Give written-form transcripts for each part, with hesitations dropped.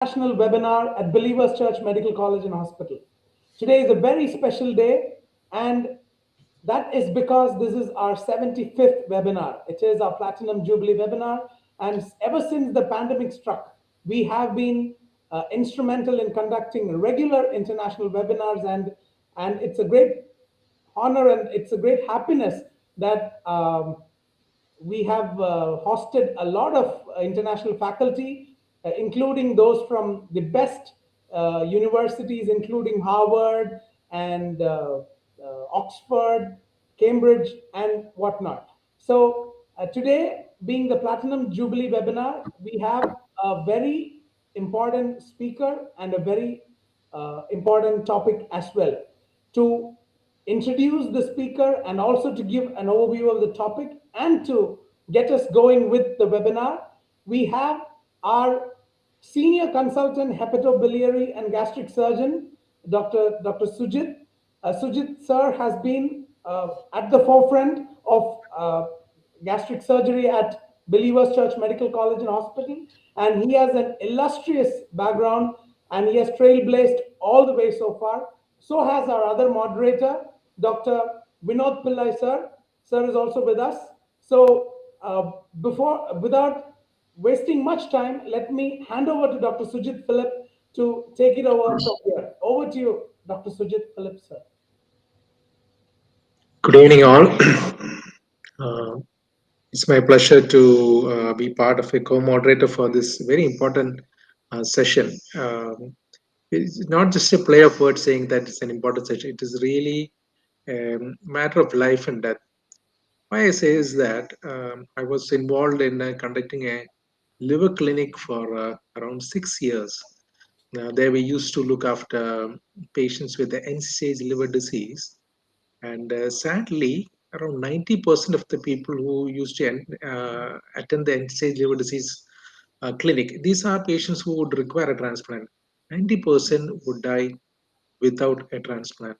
National webinar at Believers Church Medical College and Hospital. Today is a very special day, and that is because this is our 75th webinar. It is our Platinum Jubilee webinar, and ever since the pandemic struck, we have been instrumental in conducting regular international webinars, and it's a great honor and it's a great happiness that we have hosted a lot of international faculty, including those from the best universities, including Harvard and Oxford, Cambridge, and whatnot. So today, being the Platinum Jubilee webinar, we have a very important speaker and a very important topic as well. To introduce the speaker and also to give an overview of the topic and to get us going with the webinar, we have our senior consultant hepatobiliary and gastric surgeon, Dr. Sujit. Sujit sir has been at the forefront of gastric surgery at Believers Church Medical College and Hospital, and he has an illustrious background and he has trailblazed all the way so far. So has our other moderator, Dr. Vinod Pillai sir. Sir is also with us. So without wasting much time, let me hand over to Dr. Sujit Philip to take it over from here. Over to you, Dr. Sujit Philip, sir. Good evening, all. It's my pleasure to be part of a co-moderator for this very important session. It's not just a play of words saying that it's an important session. It is really a matter of life and death. Why I say is that I was involved in conducting a liver clinic for around 6 years. There we used to look after patients with the end-stage liver disease, and sadly, around 90% of the people who used to attend the end-stage liver disease clinic, these are patients who would require a transplant. 90% would die without a transplant.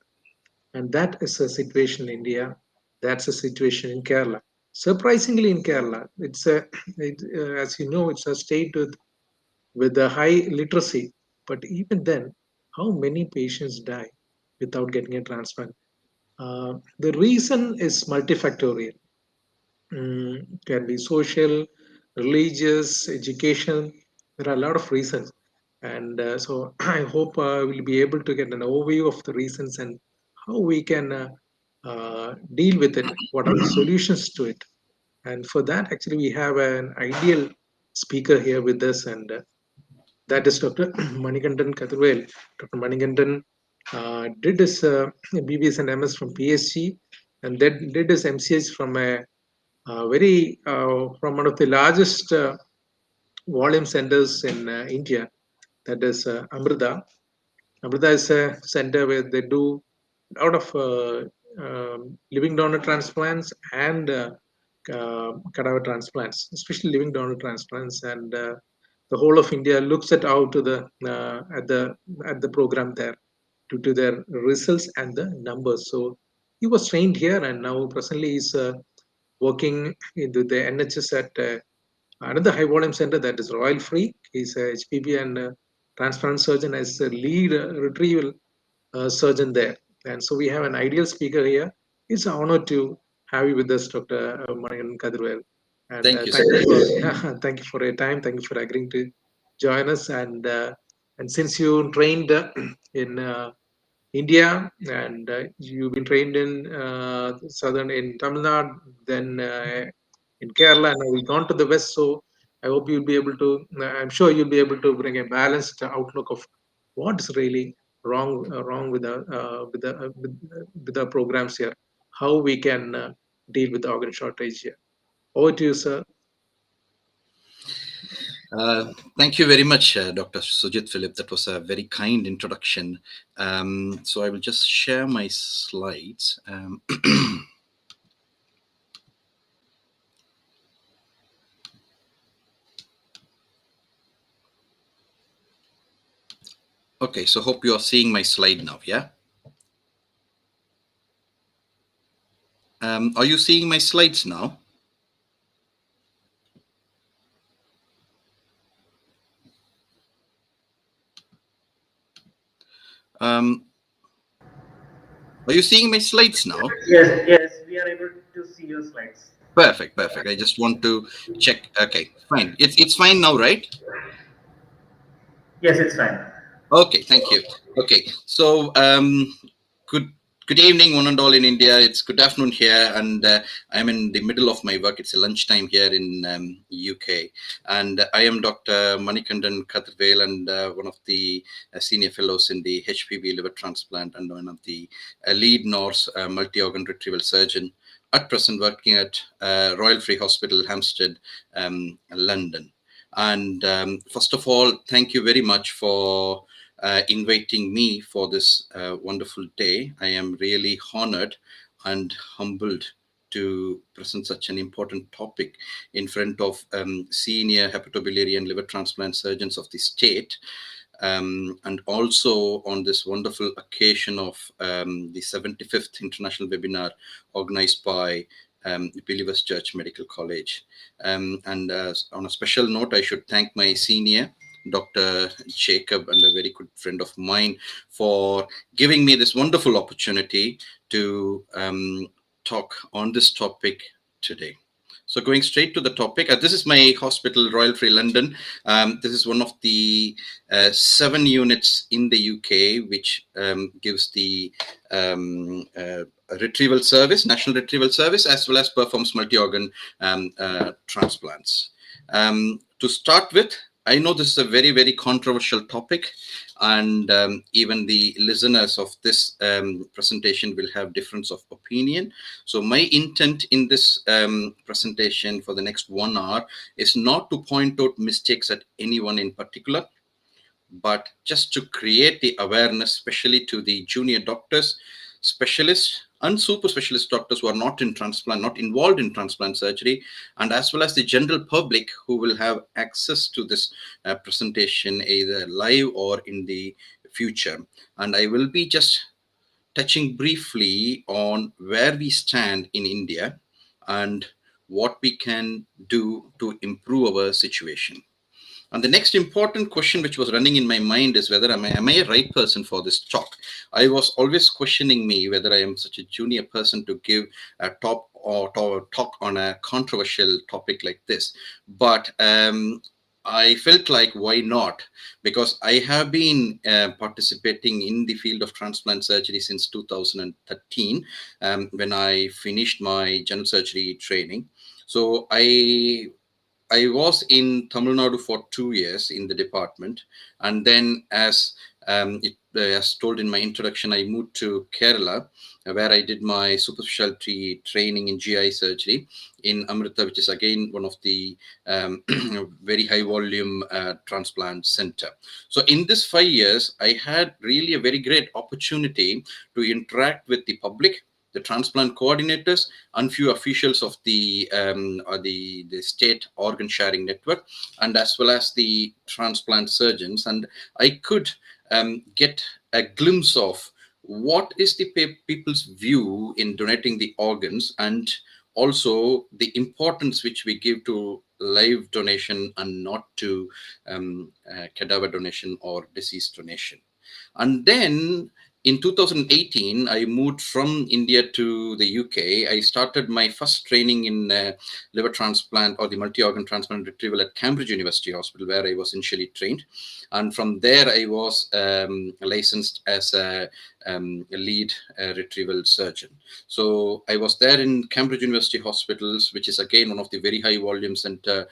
And that is a situation in India. That's a situation in Kerala. Surprisingly, in Kerala, as you know, it's a state with a high literacy. But even then, how many patients die without getting a transplant? The reason is multifactorial. Can be social, religious, education. There are a lot of reasons, and so I hope we'll be able to get an overview of the reasons and how we can deal with it. What are the solutions to it? And for that, actually, we have an ideal speaker here with us, and that is Dr. Manikandan Kadurvel. Dr. Manikandan did his BBS and MS from PSG, and then did his MCH from a from one of the largest volume centers in India, that is Amrita. Amrita is a center where they do a lot of living donor transplants and cadaver transplants, especially living donor transplants, and the whole of India looks at how to the at the program there due to their results and the numbers. So he was trained here, and now presently is working into the NHS at another high volume center, that is Royal Free. He's a HPB and transplant surgeon as a lead retrieval surgeon there. And so we have an ideal speaker here. It's an honor to have you with us, Dr. Manikandan Kadurvel. And Thank you, thank you sir. for thank you for your time. Thank you for agreeing to join us. And since you trained in India, and you've been trained in southern in Tamil Nadu, then in Kerala, and now we've gone to the west. So I hope you'll be able to. I'm sure you'll be able to bring a balanced outlook of what is really wrong with the programs here. How we can deal with the organ shortage here. Over to you, sir. Thank you very much, Dr. Sujit Philip. That was a very kind introduction. So I will just share my slides. Okay, so hope you are seeing my slide now, yeah? Are you seeing my slides now? Um, are you seeing my slides now? Yes, yes, we are able to see your slides. Perfect, perfect. I just want to check. Okay, fine. It's fine now, right? Yes, it's fine. Okay, thank you. Okay, so good good evening, one and all in India. It's good afternoon here, and I'm in the middle of my work. It's a lunchtime here in UK, and I am Dr. Manikandan Kathirvel, and one of the senior fellows in the HPV liver transplant, and one of the lead NORS multi-organ retrieval surgeon. At present, working at Royal Free Hospital, Hampstead, London. And first of all, thank you very much for inviting me for this wonderful day. I am really honored and humbled to present such an important topic in front of senior hepatobiliary and liver transplant surgeons of the state. And also on this wonderful occasion of the 75th International Webinar organized by Believers Church Medical College. And on a special note, I should thank my senior, Dr. Jacob, and a very good friend of mine, for giving me this wonderful opportunity to talk on this topic today. So going straight to the topic, this is my hospital, Royal Free London. This is one of the 7 units in the UK, which gives the retrieval service, national retrieval service, as well as performs multi-organ transplants. To start with, I know this is a very, very controversial topic, and even the listeners of this presentation will have difference of opinion. So my intent in this presentation for the next 1 hour is not to point out mistakes at anyone in particular, but just to create the awareness, especially to the junior doctors, specialists, and super specialist doctors who are not in transplant, not involved in transplant surgery, and as well as the general public who will have access to this presentation either live or in the future. And I will be just touching briefly on where we stand in India and what we can do to improve our situation. And the next important question which was running in my mind is whether am I a right person for this talk? I was always questioning me whether I am such a junior person to give a talk on a controversial topic like this. But I felt like, why not? Because I have been participating in the field of transplant surgery since 2013, when I finished my general surgery training. So I was in Tamil Nadu for 2 years in the department, and then as told in my introduction, I moved to Kerala, where I did my super specialty training in GI surgery in Amrita, which is again one of the very high volume transplant center. So in this 5 years, I had really a very great opportunity to interact with the public, the transplant coordinators, and few officials of the state organ sharing network, and as well as the transplant surgeons. And I could get a glimpse of what is the people's view in donating the organs, and also the importance which we give to live donation and not to cadaver donation or deceased donation. And then in 2018, I moved from India to the UK. I started my first training in liver transplant or the multi-organ transplant retrieval at Cambridge University Hospital, where I was initially trained. And from there, I was licensed as a lead retrieval surgeon. So I was there in Cambridge University Hospitals, which is again one of the very high volume center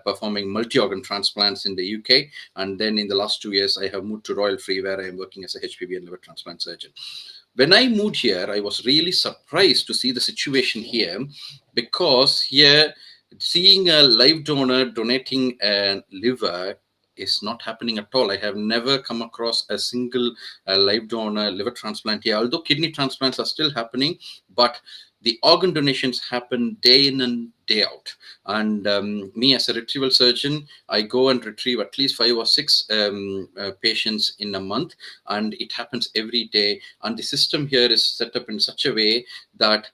performing multi-organ transplants in the UK. And then in the last 2 years, I have moved to Royal Free, where I am working as a HPV and liver transplant surgeon. When I moved here, I was really surprised to see the situation here, because here, seeing a live donor donating a liver is not happening at all. I have never come across a single live donor liver transplant here, although kidney transplants are still happening, but the organ donations happen day in and day out. And me as a retrieval surgeon, I go and retrieve at least 5 or 6 patients in a month, and it happens every day. And the system here is set up in such a way that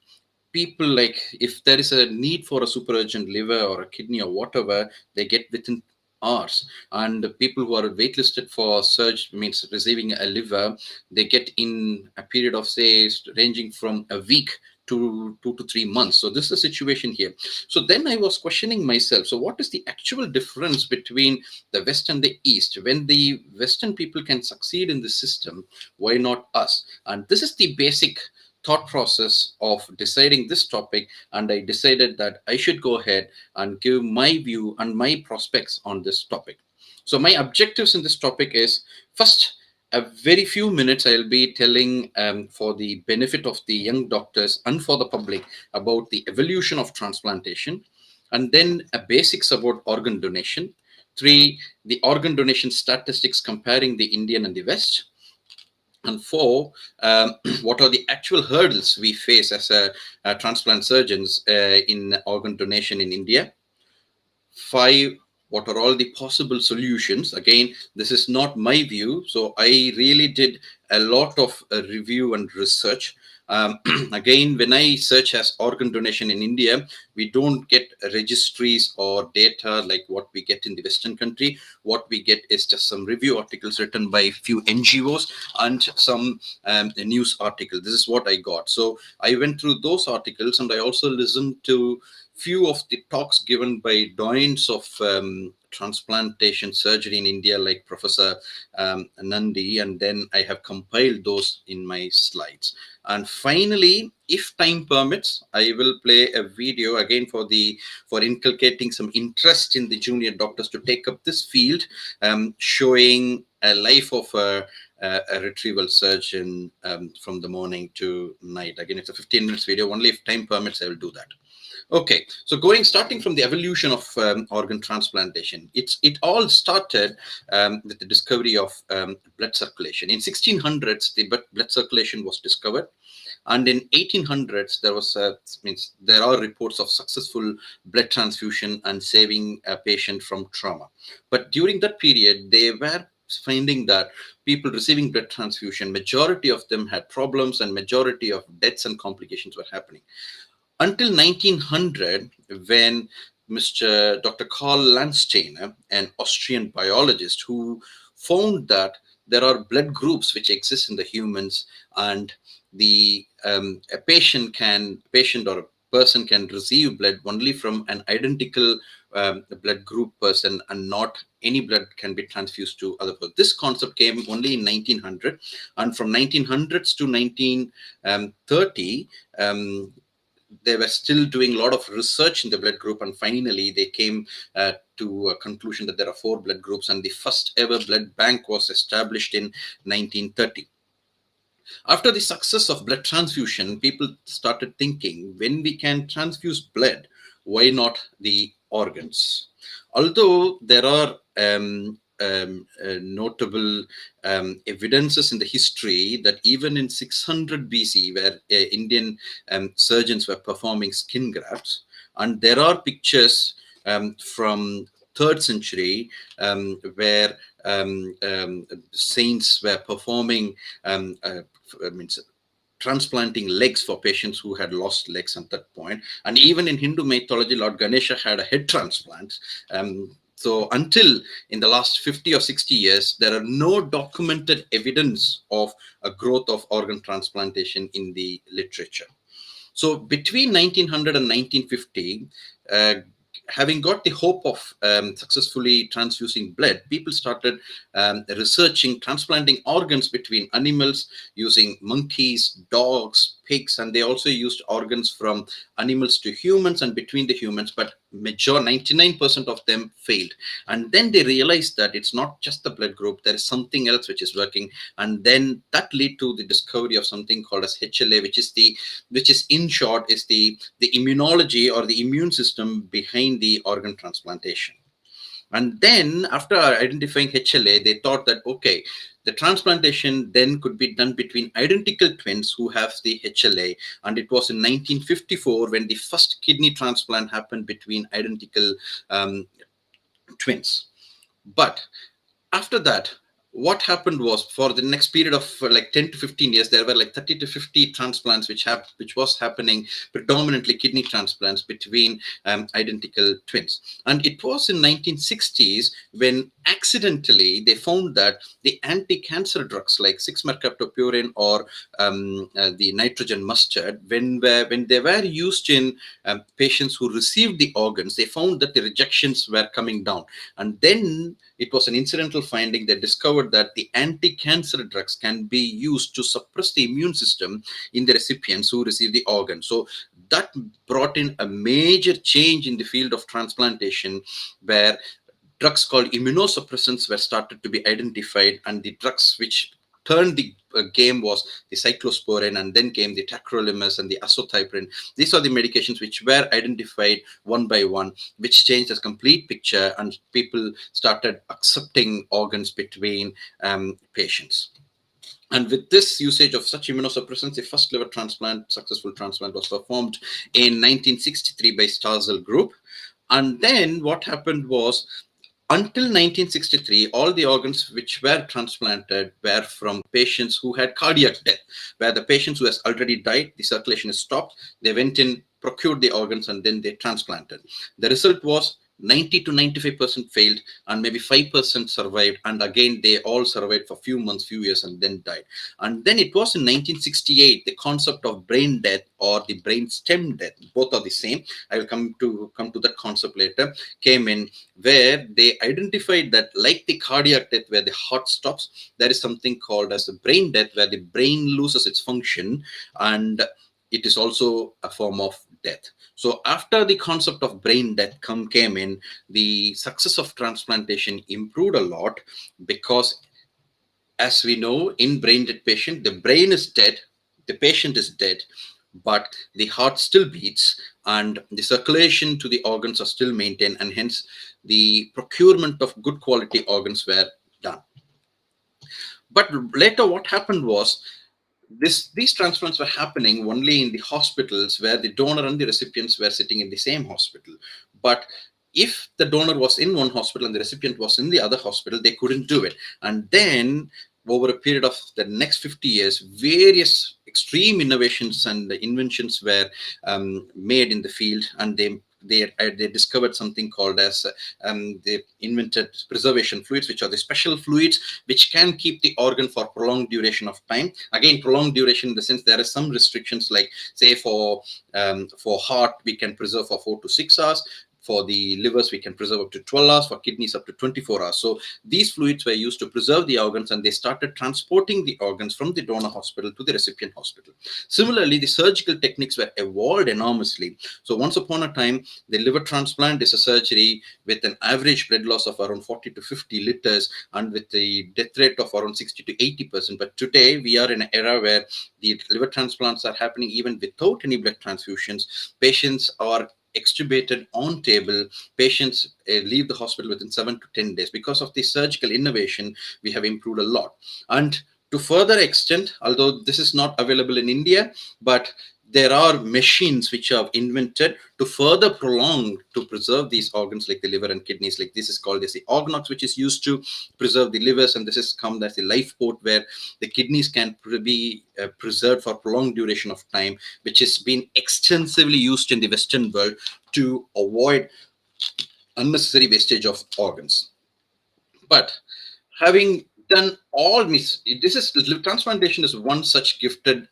people, like, if there is a need for a super urgent liver or a kidney or whatever, they get within hours. And the people who are waitlisted for surgery, means receiving a liver, they get in a period of, say, ranging from a week to 2 to 3 months. So this is the situation here. So then I was questioning myself, so what is the actual difference between the West and the East? When the Western people can succeed in the system, why not us? And this is the basic thought process of deciding this topic. And I decided that I should go ahead and give my view and my prospects on this topic. So my objectives in this topic is, first, a very few minutes I'll be telling, for the benefit of the young doctors and for the public, about the evolution of transplantation, and then a basics about organ donation. 3, the organ donation statistics comparing the Indian and the West. And 4, what are the actual hurdles we face as a transplant surgeons in organ donation in India. 5, what are all the possible solutions? Again, this is not my view, so I really did a lot of review and research. Again, when I search as organ donation in India, we don't get registries or data like what we get in the Western country. What we get is just some review articles written by a few NGOs and some news article. This is what I got. So I went through those articles, and I also listened to few of the talks given by doyens of transplantation surgery in India, like Professor Nandi, and then I have compiled those in my slides. And finally, if time permits, I will play a video again for inculcating some interest in the junior doctors to take up this field, showing a life of a retrieval surgeon from the morning to night. Again, it's a 15 minutes video. Only if time permits, I will do that. Okay, so starting from the evolution of organ transplantation, it all started with the discovery of blood circulation. In 1600s, the blood circulation was discovered, and in 1800s there are reports of successful blood transfusion and saving a patient from trauma. But during that period, they were finding that people receiving blood transfusion, majority of them had problems, and majority of deaths and complications were happening. Until 1900, when Dr. Karl Landsteiner, an Austrian biologist, who found that there are blood groups which exist in the humans, and a patient or a person can receive blood only from an identical blood group person, and not any blood can be transfused to other people. This concept came only in 1900, and from 1900s to 1930, they were still doing a lot of research in the blood group, and finally they came to a conclusion that there are 4 blood groups, and the first ever blood bank was established in 1930. After the success of blood transfusion, people started thinking, when we can transfuse blood, why not the organs? Although there are notable evidences in the history that even in 600 BC, where Indian surgeons were performing skin grafts, and there are pictures from 3rd century where saints were performing transplanting legs for patients who had lost legs at that point. And even in Hindu mythology, Lord Ganesha had a head transplant. So until in the last 50 or 60 years, there are no documented evidence of a growth of organ transplantation in the literature. So between 1900 and 1950, having got the hope of successfully transfusing blood, people started researching transplanting organs between animals using monkeys, dogs, pigs, and they also used organs from animals to humans and between the humans, but 99% of them failed. And then they realized that it's not just the blood group, there is something else which is working. And then that led to the discovery of something called as HLA, which is in short is the immunology or the immune system behind the organ transplantation. And then after identifying HLA, they thought that, okay, the transplantation then could be done between identical twins who have the HLA. And it was in 1954 when the first kidney transplant happened between identical twins. But after that, what happened was, for the next period of like 10 to 15 years, there were like 30 to 50 transplants which was happening, predominantly kidney transplants between identical twins. And it was in 1960s when accidentally they found that the anti-cancer drugs like 6-mercaptopurine or the nitrogen mustard, when they were used in patients who received the organs, they found that the rejections were coming down. And then it was an incidental finding. They discovered that the anti-cancer drugs can be used to suppress the immune system in the recipients who receive the organ. So that brought in a major change in the field of transplantation, where drugs called immunosuppressants were started to be identified, and the drugs which turned the game was the cyclosporin, and then came the tacrolimus and the azathioprine. These are the medications which were identified one by one, which changed the complete picture, and people started accepting organs between patients. And with this usage of such immunosuppressants, the first liver transplant, successful transplant, was performed in 1963 by Starzl Group. And then what happened was, until 1963, all the organs which were transplanted were from patients who had cardiac death, where the patients who has already died, the circulation is stopped, they went in, procured the organs, and then they transplanted. The result was 90 to 95% failed, and maybe 5% survived, and again they all survived for few months, few years, and then died. And then it was in 1968 the concept of brain death or the brain stem death, both are the same, I will come to that concept later, came in, where they identified that like the cardiac death where the heart stops, there is something called as a brain death where the brain loses its function, and it is also a form of death. So after the concept of brain death came in, the success of transplantation improved a lot, because as we know, in brain dead patient, the brain is dead, the patient is dead, but the heart still beats and the circulation to the organs are still maintained, and hence the procurement of good quality organs were done. But later what happened was, these transplants were happening only in the hospitals where the donor and the recipients were sitting in the same hospital. But if the donor was in one hospital and the recipient was in the other hospital, they couldn't do it. And then over a period of the next 50 years, various extreme innovations and inventions were made in the field, and they discovered something called as they invented preservation fluids, which are the special fluids which can keep the organ for prolonged duration of time. Again, prolonged duration in the sense there are some restrictions, like say for heart we can preserve for 4 to 6 hours. For the livers, we can preserve up to 12 hours, for kidneys up to 24 hours. So these fluids were used to preserve the organs, and they started transporting the organs from the donor hospital to the recipient hospital. Similarly, the surgical techniques were evolved enormously. So once upon a time, the liver transplant is a surgery with an average blood loss of around 40 to 50 liters and with the death rate of around 60 to 80%. But today, we are in an era where the liver transplants are happening even without any blood transfusions. Patients are extubated on table. Patients leave the hospital within 7 to 10 days. Because of the surgical innovation, we have improved a lot. And to further extent, although this is not available in India, but there are machines which are invented to further prolong, to preserve these organs like the liver and kidneys. Like this is called as the Organox, which is used to preserve the livers, and this is called as the Lifeport, where the kidneys can be preserved for prolonged duration of time, which has been extensively used in the Western world to avoid unnecessary wastage of organs. But having done all this is transplantation is one such gifted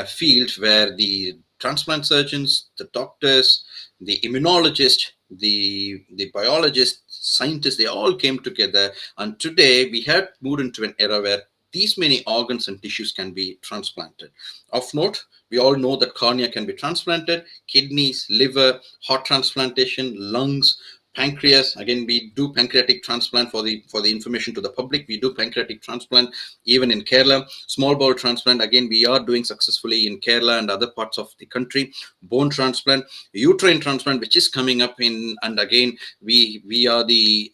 field where the transplant surgeons, the doctors, the immunologists, the biologists, scientists, they all came together, and today we have moved into an era where these many organs and tissues can be transplanted. Of note, we all know that cornea can be transplanted, kidneys, liver, heart transplantation, lungs, pancreas. Again, we do pancreatic transplant for the information to the public. We do pancreatic transplant even in Kerala. Small bowel transplant, again, we are doing successfully in Kerala and other parts of the country. Bone transplant, uterine transplant, which is coming up in, and again, we are the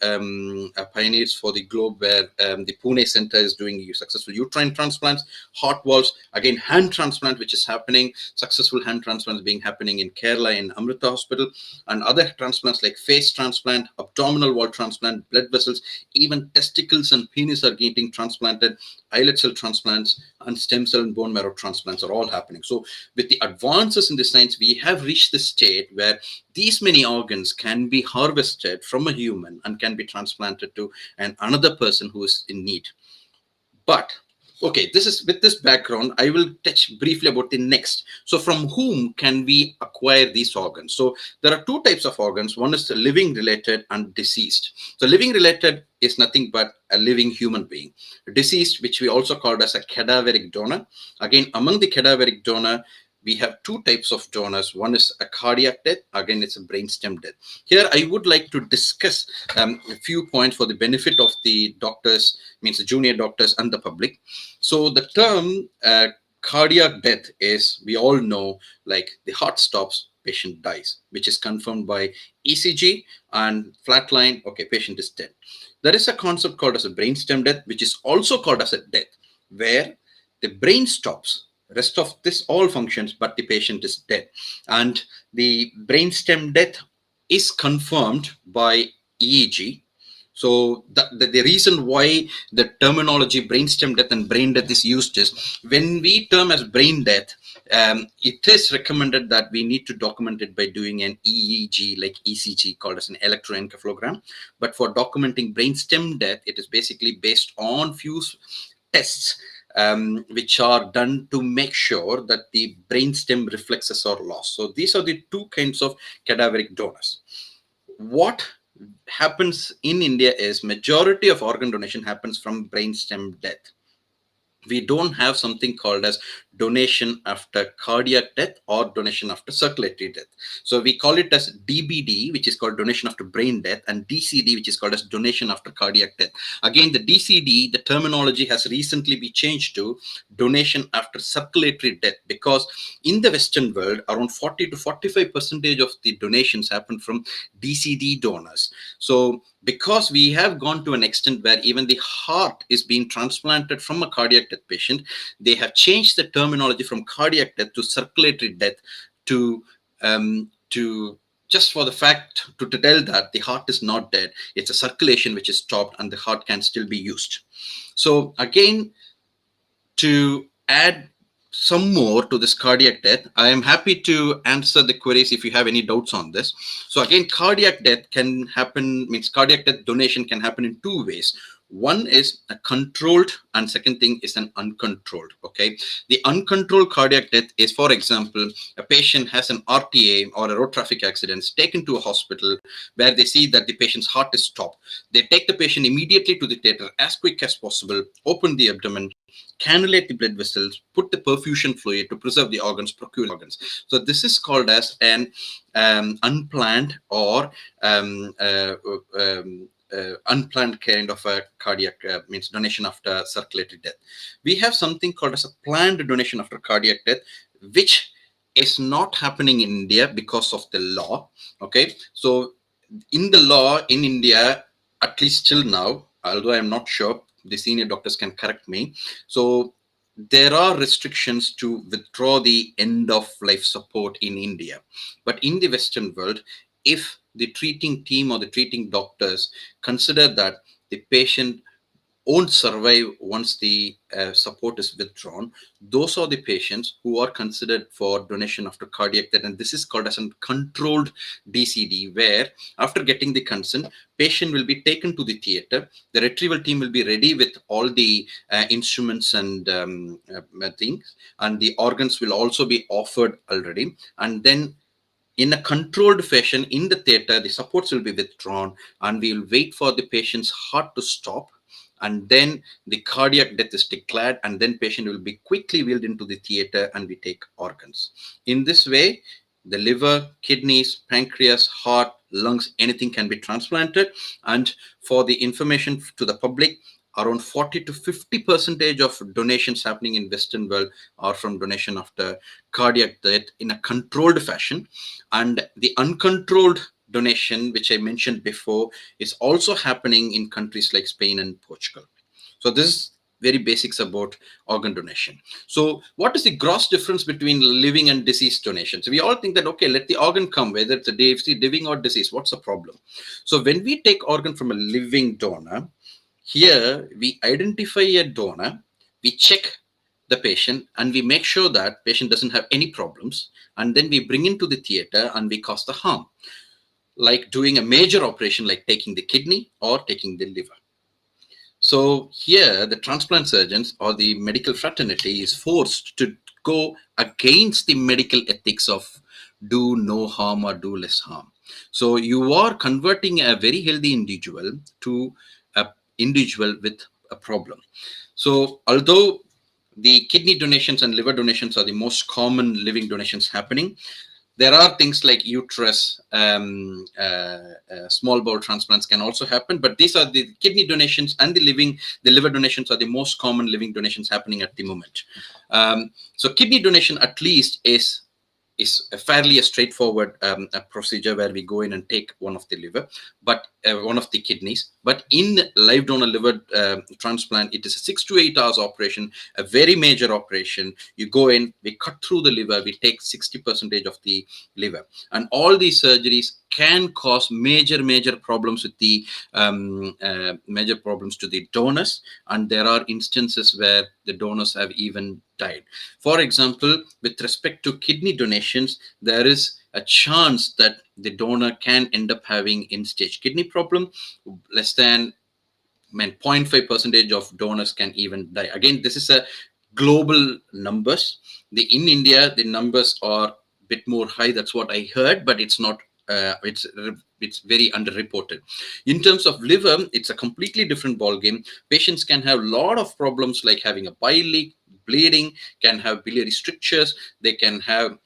pioneers for the globe, where the Pune Center is doing successful uterine transplants. Heart valves, again, hand transplant, which is happening, successful hand transplants being happening in Kerala in Amrita Hospital, and other transplants like face transplant, transplant, abdominal wall transplant, blood vessels, even testicles and penis are getting transplanted, islet cell transplants, and stem cell and bone marrow transplants are all happening. So with the advances in the science, we have reached the state where these many organs can be harvested from a human and can be transplanted to another person who is in need. But okay, this is with this background, I will touch briefly about the next. So from whom can we acquire these organs? So there are two types of organs. One is the living related and deceased. So living related is nothing but a living human being. Deceased, which we also called as a cadaveric donor. Again, among the cadaveric donor, we have two types of donors. One is a cardiac death. Again, it's a brainstem death. Here, I would like to discuss a few points for the benefit of the doctors, means the junior doctors and the public. So the term cardiac death is, we all know, like the heart stops, patient dies, which is confirmed by ECG and flatline. Okay, patient is dead. There is a concept called as a brainstem death, which is also called as a death, where the brain stops. Rest of this all functions, but the patient is dead. And the brainstem death is confirmed by EEG. So the reason why the terminology brainstem death and brain death is used is, when we term as brain death, it is recommended that we need to document it by doing an EEG, like ECG, called as an electroencephalogram. But for documenting brainstem death, it is basically based on few tests which are done to make sure that the brainstem reflexes are lost. So these are the two kinds of cadaveric donors. What happens in India is majority of organ donation happens from brainstem death. We don't have something called as donation after cardiac death or donation after circulatory death. So we call it as DBD, which is called donation after brain death, and DCD, which is called as donation after cardiac death. Again, the DCD, the terminology has recently been changed to donation after circulatory death, because in the Western world, around 40 to 45% of the donations happen from DCD donors. So because we have gone to an extent where even the heart is being transplanted from a cardiac death patient, they have changed the terminology from cardiac death to circulatory death to just for the fact to tell that the heart is not dead. It's a circulation which is stopped and the heart can still be used. So again, to add some more to this cardiac death, I am happy to answer the queries if you have any doubts on this. So again, cardiac death can happen, means cardiac death donation can happen in two ways. One is a controlled, and second thing is an uncontrolled. Okay, the uncontrolled cardiac death is, for example, a patient has an RTA or a road traffic accident, taken to a hospital where they see that the patient's heart is stopped. They take the patient immediately to the theater as quick as possible, open the abdomen, cannulate the blood vessels, put the perfusion fluid to preserve the organs, procure organs. So this is called as an unplanned or unplanned kind of a cardiac means donation after circulatory death. We have something called as a planned donation after cardiac death, which is not happening in India because of the law. Okay, so in the law in India, at least till now, although I'm not sure, the senior doctors can correct me. So there are restrictions to withdraw the end of life support in India. But in the Western world, if the treating team or the treating doctors consider that the patient won't survive once the support is withdrawn, those are the patients who are considered for donation after cardiac death. And this is called as a controlled DCD, where after getting the consent, patient will be taken to the theater. The retrieval team will be ready with all the instruments and things, and the organs will also be offered already. And then in a controlled fashion in the theater, the supports will be withdrawn and we will wait for the patient's heart to stop. And then the cardiac death is declared, and then patient will be quickly wheeled into the theater and we take organs. In this way, the liver, kidneys, pancreas, heart, lungs, anything can be transplanted. And for the information to the public, around 40 to 50% of donations happening in Western world are from donation after cardiac death in a controlled fashion. And the uncontrolled donation, which I mentioned before, is also happening in countries like Spain and Portugal. So this is very basics about organ donation. So what is the gross difference between living and deceased donation? So we all think that, okay, let the organ come, whether it's a DFC, living or deceased, what's the problem? So when we take organ from a living donor, here we identify a donor, we check the patient, and we make sure that patient doesn't have any problems, and then we bring into the theater and we cause the harm, like doing a major operation like taking the kidney or taking the liver. So here the transplant surgeons or the medical fraternity is forced to go against the medical ethics of do no harm or do less harm. So you are converting a very healthy individual to an individual with a problem. So although the kidney donations and liver donations are the most common living donations happening, there are things like uterus, small bowel transplants can also happen, but these are the kidney donations and the liver donations are the most common living donations happening at the moment. So kidney donation at least is a fairly straightforward a procedure where we go in and take one of the liver, but one of the kidneys. But in live donor liver transplant, it is a 6 to 8 hours operation, a very major operation. You go in, we cut through the liver, we take 60% of the liver, and all these surgeries can cause major problems with the major problems to the donors, and there are instances where the donors have even died. For example, with respect to kidney donations, there is a chance that the donor can end up having end-stage kidney problem. Less than 0.5% of donors can even die. Again, this is a global numbers. In India, the numbers are a bit more high. That's what I heard, but it's not. It's very underreported. In terms of liver, it's a completely different ballgame. Patients can have a lot of problems like having a bile leak, bleeding, can have biliary strictures, they can have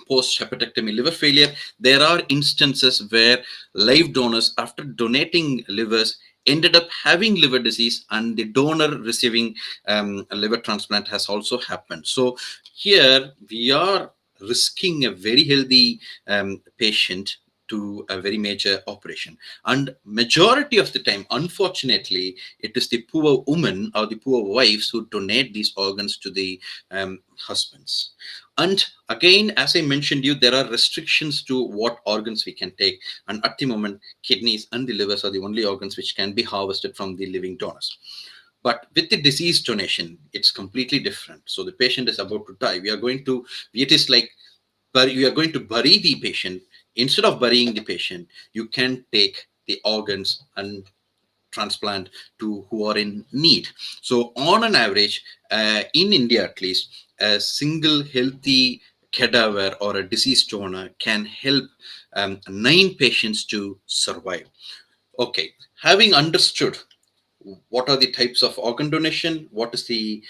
post-hepatectomy liver failure. There are instances where live donors, after donating livers, ended up having liver disease, and the donor receiving a liver transplant has also happened. So here we are risking a very healthy patient to a very major operation, and majority of the time, unfortunately, it is the poor women or the poor wives who donate these organs to the husbands. And again, as I mentioned you, there are restrictions to what organs we can take, and at the moment, kidneys and the livers are the only organs which can be harvested from the living donors. But with the deceased donation, it's completely different. So the patient is about to die. It is like, we are going to bury the patient. Instead of burying the patient, you can take the organs and transplant to who are in need. So on an average, in India at least, a single healthy cadaver or a deceased donor can help 9 patients to survive. Okay, having understood what are the types of organ donation, what is the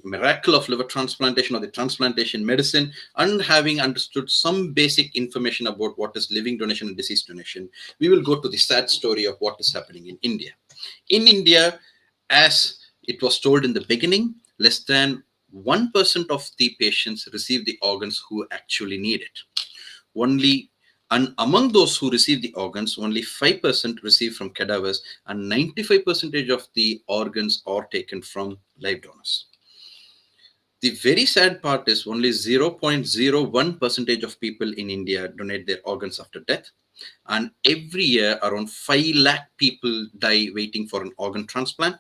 miracle of liver transplantation or the transplantation medicine, and having understood some basic information about what is living donation and deceased donation, we will go to the sad story of what is happening in India. In India, as it was told in the beginning, less than 1% of the patients receive the organs who actually need it. And among those who receive the organs, only 5% receive from cadavers, and 95% of the organs are taken from live donors. The very sad part is only 0.01% of people in India donate their organs after death. And every year, around 5 lakh people die waiting for an organ transplant.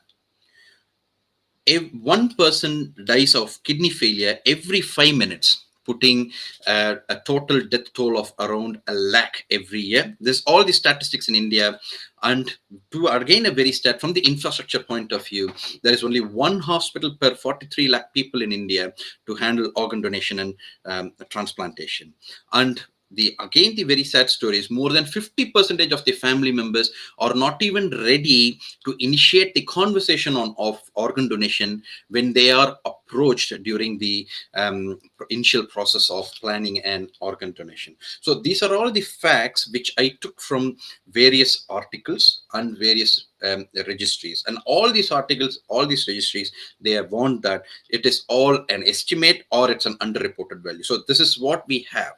If one person dies of kidney failure every 5 minutes, putting a total death toll of around 1 lakh every year. There's all the statistics in India. And to again a very stat from the infrastructure point of view, there is only one hospital per 43 lakh people in India to handle organ donation and transplantation. And the very sad story is more than 50% of the family members are not even ready to initiate the conversation of organ donation when they are approached during the initial process of planning an organ donation. So these are all the facts which I took from various articles and various registries, and all these articles, all these registries, they have warned that it is all an estimate or it's an underreported value. So this is what we have.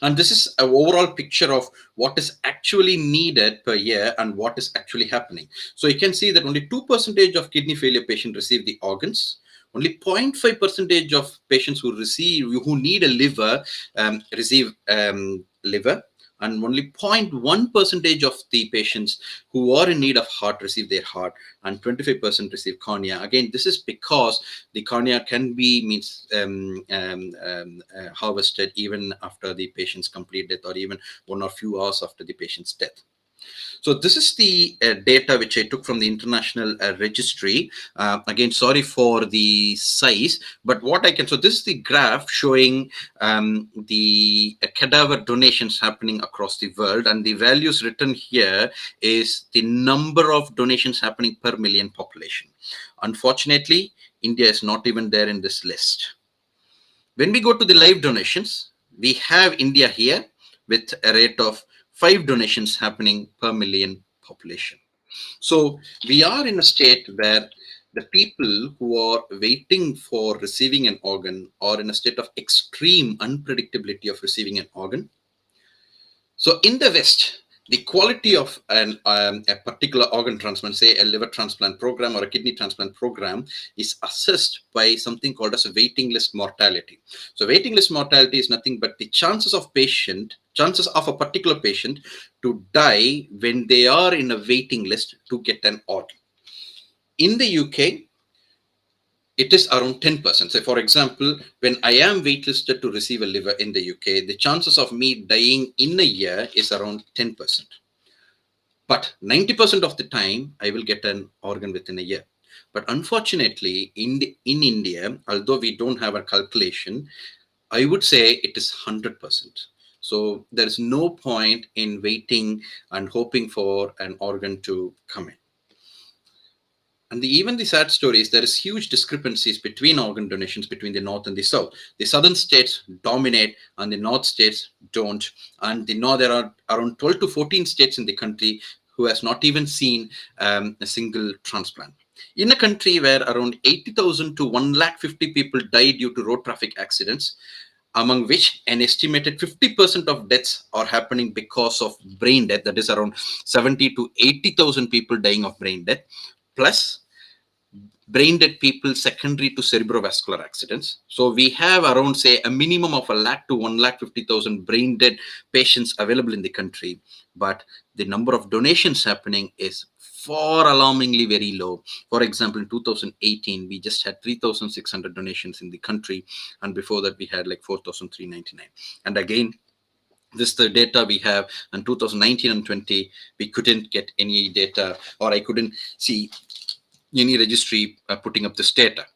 And this is an overall picture of what is actually needed per year and what is actually happening. So you can see that only 2% of kidney failure patients receive the organs. Only 0.5% of patients who need a liver receive liver, and only 0.1% of the patients who are in need of heart receive their heart, and 25% receive cornea. Again, this is because the cornea can be harvested even after the patient's complete death, or even 1 or few hours after the patient's death. So this is the data which I took from the international registry. Again, sorry for the size, but what I can, so this is the graph showing the cadaver donations happening across the world, and the values written here is the number of donations happening per million population. Unfortunately, India is not even there in this list. When we go to the live donations, we have India here with a rate of 5 donations happening per million population. So we are in a state where the people who are waiting for receiving an organ are in a state of extreme unpredictability of receiving an organ. So in the West, the quality of a particular organ transplant, say a liver transplant program or a kidney transplant program, is assessed by something called as a waiting list mortality. So waiting list mortality is nothing but the chances of a particular patient to die when they are in a waiting list to get an organ. In the UK, it is around 10%. So for example, when I am waitlisted to receive a liver in the UK, the chances of me dying in a year is around 10%. But 90% of the time, I will get an organ within a year. But unfortunately, in India, although we don't have a calculation, I would say it is 100%. So there is no point in waiting and hoping for an organ to come in. And even the sad story is there is huge discrepancies between organ donations between the North and the South. The Southern states dominate and the North states don't. And there are around 12 to 14 states in the country who has not even seen a single transplant. In a country where around 80,000 to 150,000 people die due to road traffic accidents, among which an estimated 50% of deaths are happening because of brain death, that is around 70 to 80,000 people dying of brain death, plus brain dead people secondary to cerebrovascular accidents. So we have around, say, a minimum of 1 lakh to 150,000 brain dead patients available in the country, but the number of donations happening is far alarmingly very low. For example, in 2018, we just had 3,600 donations in the country, and before that we had like 4,399. And again, this is the data we have in 2019 and 20. We couldn't get any data, or I couldn't see any registry putting up this data.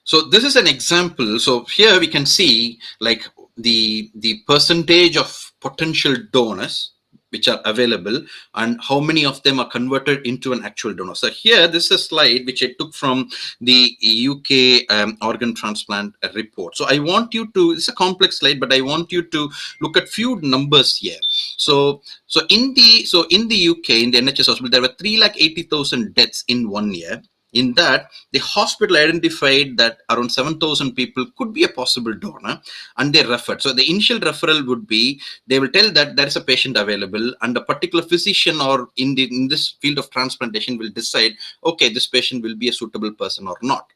So this is an example. So here we can see like the percentage of potential donors which are available and how many of them are converted into an actual donor. So here, this is a slide which I took from the UK organ transplant report. So I want you to, it's a complex slide, but I want you to look at few numbers here. So in the UK, in the NHS hospital, there were 380,000 deaths in 1 year. In that, the hospital identified that around 7,000 people could be a possible donor, and they referred. So the initial referral would be, they will tell that there is a patient available, and a particular physician or in this field of transplantation will decide, okay, this patient will be a suitable person or not.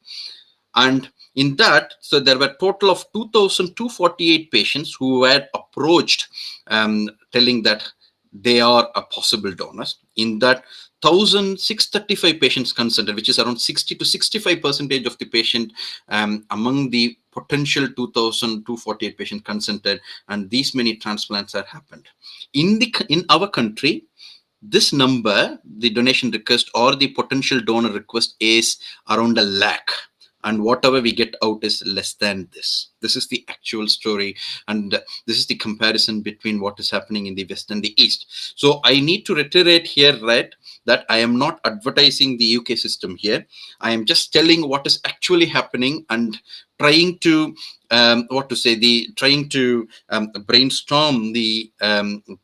And in that, so there were a total of 2,248 patients who were approached telling that they are a possible donors. In that, 1,635 patients consented, which is around 60 to 65% of the patient among the potential 2,248 patients consented, and these many transplants have happened. In our country, this number, the donation request or the potential donor request, is around 1 lakh. And whatever we get out is less than this. This is the actual story. And this is the comparison between what is happening in the West and the East. So I need to reiterate here, right, that I am not advertising the UK system here. I am just telling what is actually happening and trying to brainstorm the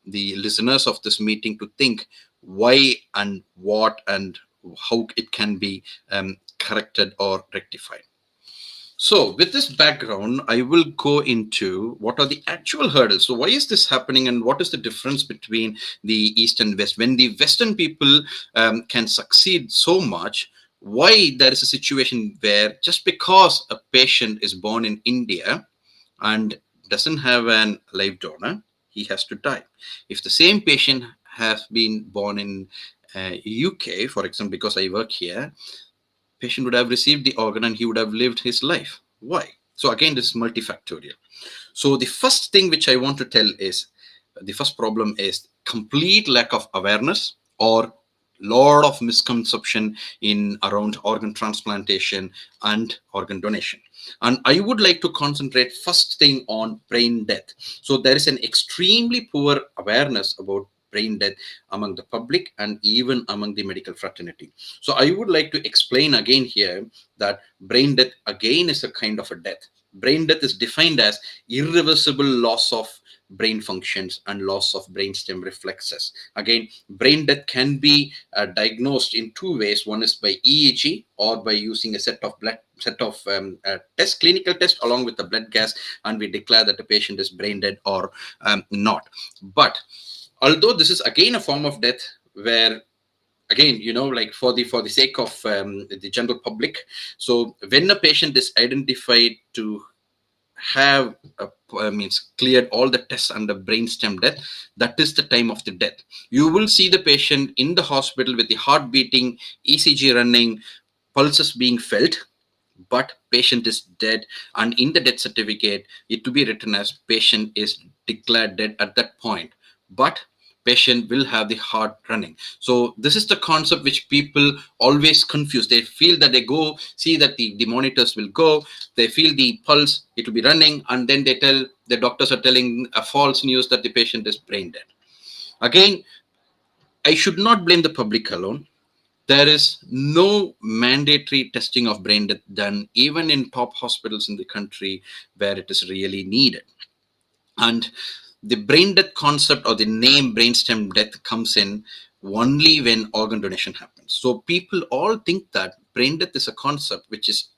listeners of this meeting to think why and what and how it can be corrected or rectified. So, with this background, I will go into what are the actual hurdles. So, why is this happening, and what is the difference between the East and West? When the Western people can succeed so much, why there is a situation where just because a patient is born in India and doesn't have an live donor, he has to die. If the same patient has been born in UK, for example, because I work here, patient would have received the organ and he would have lived his life. Why? So again, this is multifactorial. So the first thing which I want to tell is the first problem is complete lack of awareness or lot of misconception in around organ transplantation and organ donation. And I would like to concentrate first thing on brain death. So there is an extremely poor awareness about brain death among the public and even among the medical fraternity. So I would like to explain again here that brain death again is a kind of a death. Brain death is defined as irreversible loss of brain functions and loss of brainstem reflexes. Again, brain death can be diagnosed in two ways. One is by EEG or by using a set of clinical test along with the blood gas, and we declare that the patient is brain dead or not. But although this is again a form of death where, again, like for the sake of the general public, so when a patient is identified to have means cleared all the tests under brainstem death, that is the time of the death. You will see the patient in the hospital with the heart beating, ECG running, pulses being felt, but patient is dead, and in the death certificate it will be written as patient is declared dead at that point, but patient will have the heart running. So this is the concept which people always confuse. They feel that they go see that the monitors will go, they feel the pulse, it will be running, and then they tell the doctors are telling a false news that the patient is brain dead. Again, I should not blame the public alone. There is no mandatory testing of brain death done even in top hospitals in the country where it is really needed. And the brain death concept or the name brainstem death comes in only when organ donation happens. So people all think that brain death is a concept which is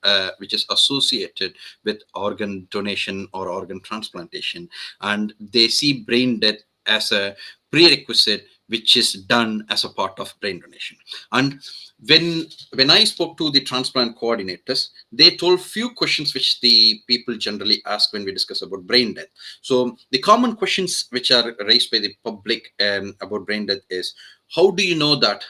associated with organ donation or organ transplantation, and they see brain death as a prerequisite which is done as a part of brain donation. And when I spoke to the transplant coordinators, they told few questions which the people generally ask when we discuss about brain death. So the common questions which are raised by the public about brain death is, how do you know that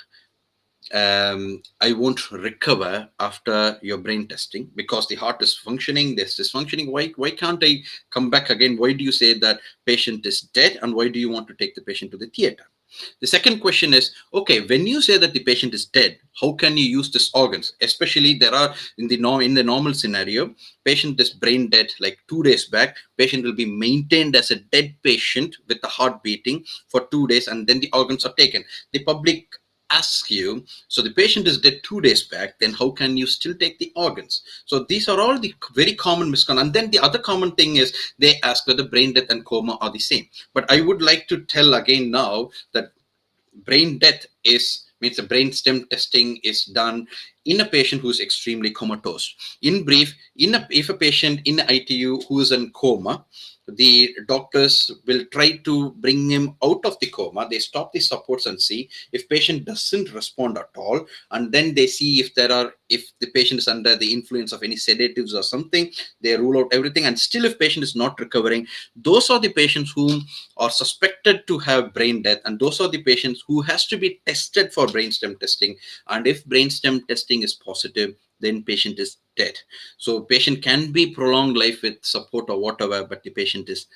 I won't recover after your brain testing because the heart is functioning, this is functioning? Why can't I come back again? Why do you say that patient is dead, and why do you want to take the patient to the theater? The second question is, okay, when you say that the patient is dead, how can you use these organs? Especially there are in the normal scenario, patient is brain dead like 2 days back, patient will be maintained as a dead patient with the heart beating for 2 days, and then the organs are taken. The public ask you, so the patient is dead 2 days back, then how can you still take the organs? So these are all the very common misconceptions. And then the other common thing is they ask whether brain death and coma are the same. But I would like to tell again now that brain death means the brain stem testing is done in a patient who is extremely comatose. In brief, if a patient in ITU who is in coma, the doctors will try to bring him out of the coma. They stop the supports and see if patient doesn't respond at all, and then they see if the patient is under the influence of any sedatives or something. They rule out everything, and still if patient is not recovering, those are the patients whom are suspected to have brain death, and those are the patients who has to be tested for brainstem testing. And if brainstem testing is positive, then patient is dead. So patient can be prolonged life with support or whatever, but the patient is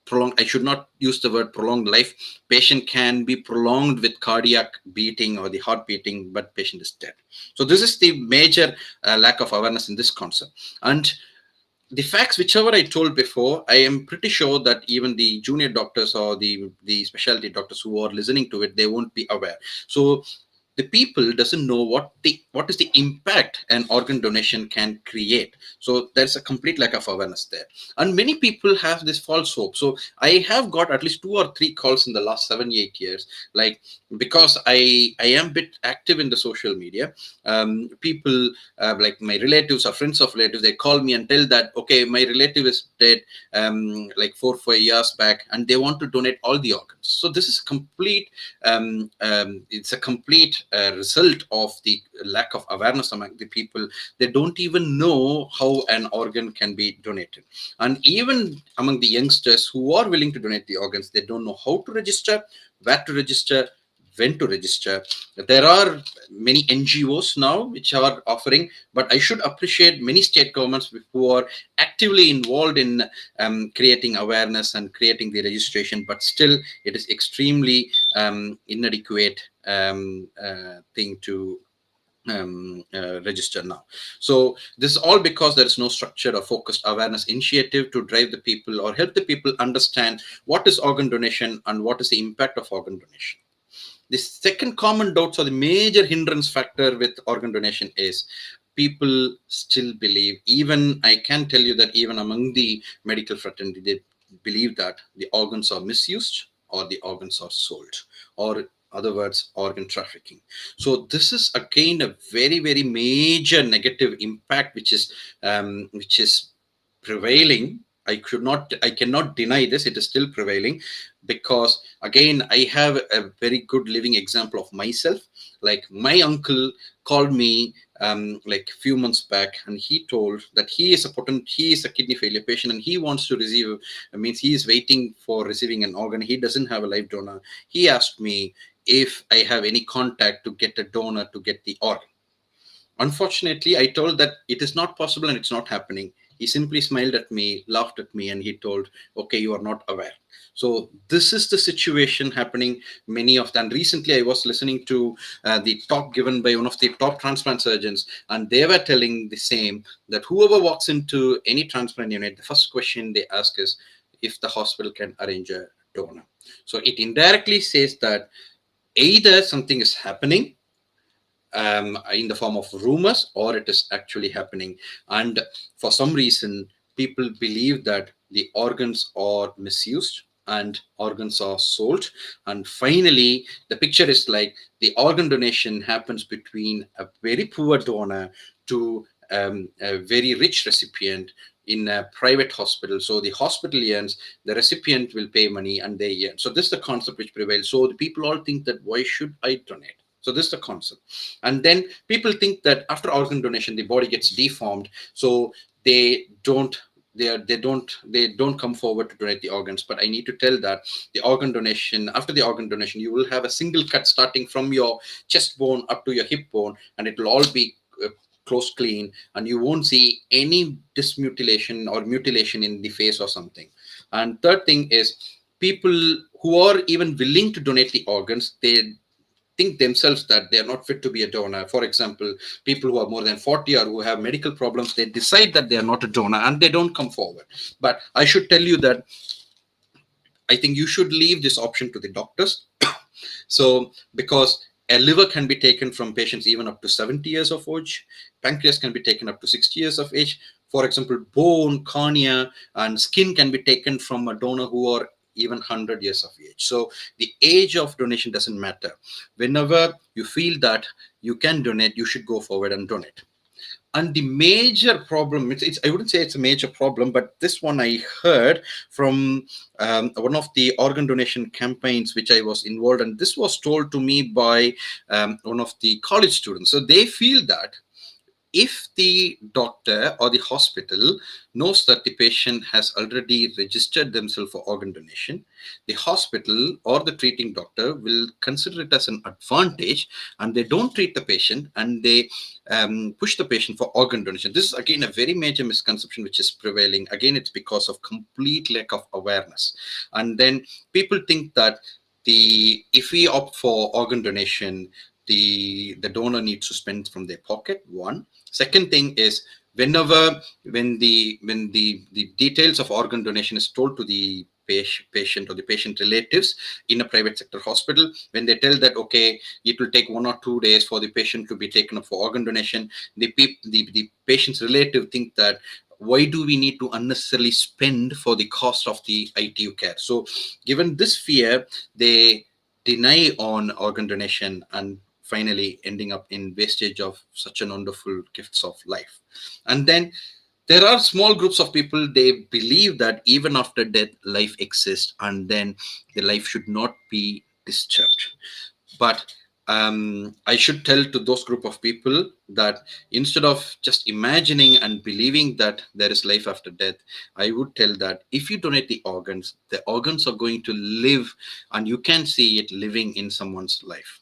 prolonged. I should not use the word prolonged life. Patient can be prolonged with cardiac beating or the heart beating, but patient is dead. So this is the major lack of awareness in this concept. And the facts, whichever I told before, I am pretty sure that even the junior doctors or the specialty doctors who are listening to it, they won't be aware. So the people doesn't know what is the impact an organ donation can create. So there's a complete lack of awareness there, and many people have this false hope. So I have got at least 2 or 3 calls in the last 7-8 years, like, because I am a bit active in the social media. People like my relatives or friends of relatives, they call me and tell that, okay, my relative is dead like 4-5 years back, and they want to donate all the organs. So this is complete it's a complete result of the lack of awareness among the people. They don't even know how an organ can be donated. And even among the youngsters who are willing to donate the organs, they don't know how to register, where to register, when to register. There are many NGOs now which are offering, but I should appreciate many state governments who are actively involved in creating awareness and creating the registration, but still it is extremely inadequate thing to register now. So this is all because there is no structured or focused awareness initiative to drive the people or help the people understand what is organ donation and what is the impact of organ donation. The second common doubts or the major hindrance factor with organ donation is people still believe, even I can tell you that even among the medical fraternity, they believe that the organs are misused or the organs are sold, or other words, organ trafficking. So this is again a very, very major negative impact which is prevailing. I cannot deny this. It is still prevailing, because again, I have a very good living example of myself. Like, my uncle called me like a few months back, and he told that he is a kidney failure patient, and he wants to receive, means he is waiting for receiving an organ. He doesn't have a live donor. He asked me if I have any contact to get a donor to get the organ. Unfortunately, I told that it is not possible and it's not happening. He simply smiled at me, laughed at me, and he told, okay, you are not aware. So this is the situation happening many of them. Recently, I was listening to the talk given by one of the top transplant surgeons, and they were telling the same, that whoever walks into any transplant unit, the first question they ask is if the hospital can arrange a donor. So it indirectly says that either something is happening in the form of rumors, or it is actually happening. And for some reason, people believe that the organs are misused and organs are sold. And finally, the picture is like the organ donation happens between a very poor donor to a very rich recipient in a private hospital. So the hospital earns, the recipient will pay money, and they earn. So this is the concept which prevails. So the people all think that, why should I donate? So this is the concept. And then people think that after organ donation, the body gets deformed. So they don't come forward to donate the organs. But I need to tell that the organ donation, after the organ donation, you will have a single cut starting from your chest bone up to your hip bone, and it will all be closed clean, and you won't see any dismutilation or mutilation in the face or something. And third thing is, people who are even willing to donate the organs, they think themselves that they are not fit to be a donor. For example, people who are more than 40 or who have medical problems, they decide that they are not a donor and they don't come forward. But I should tell you that I think you should leave this option to the doctors. So, because a liver can be taken from patients even up to 70 years of age. Pancreas can be taken up to 60 years of age. For example, bone, cornea, and skin can be taken from a donor who are even 100 years of age. So the age of donation doesn't matter. Whenever you feel that you can donate, you should go forward and donate. And the major problem, I wouldn't say it's a major problem, but this one I heard from one of the organ donation campaigns which I was involved in. This was told to me by one of the college students. So they feel that if the doctor or the hospital knows that the patient has already registered themselves for organ donation, the hospital or the treating doctor will consider it as an advantage, and they don't treat the patient, and they push the patient for organ donation. This is again a very major misconception which is prevailing. Again, it's because of complete lack of awareness. And then people think that if we opt for organ donation, the donor needs to spend from their pocket. One. Second thing is, when the details of organ donation is told to the patient or the patient relatives in a private sector hospital. When they tell that, okay, it will take 1 or 2 days for the patient to be taken up for organ donation, the patient's relative think that, why do we need to unnecessarily spend for the cost of the ITU care? So given this fear, they deny on organ donation and finally ending up in wastage of such an wonderful gifts of life. And then there are small groups of people, they believe that even after death, life exists, and then the life should not be disturbed. But I should tell to those group of people that instead of just imagining and believing that there is life after death, I would tell that if you donate the organs are going to live, and you can see it living in someone's life.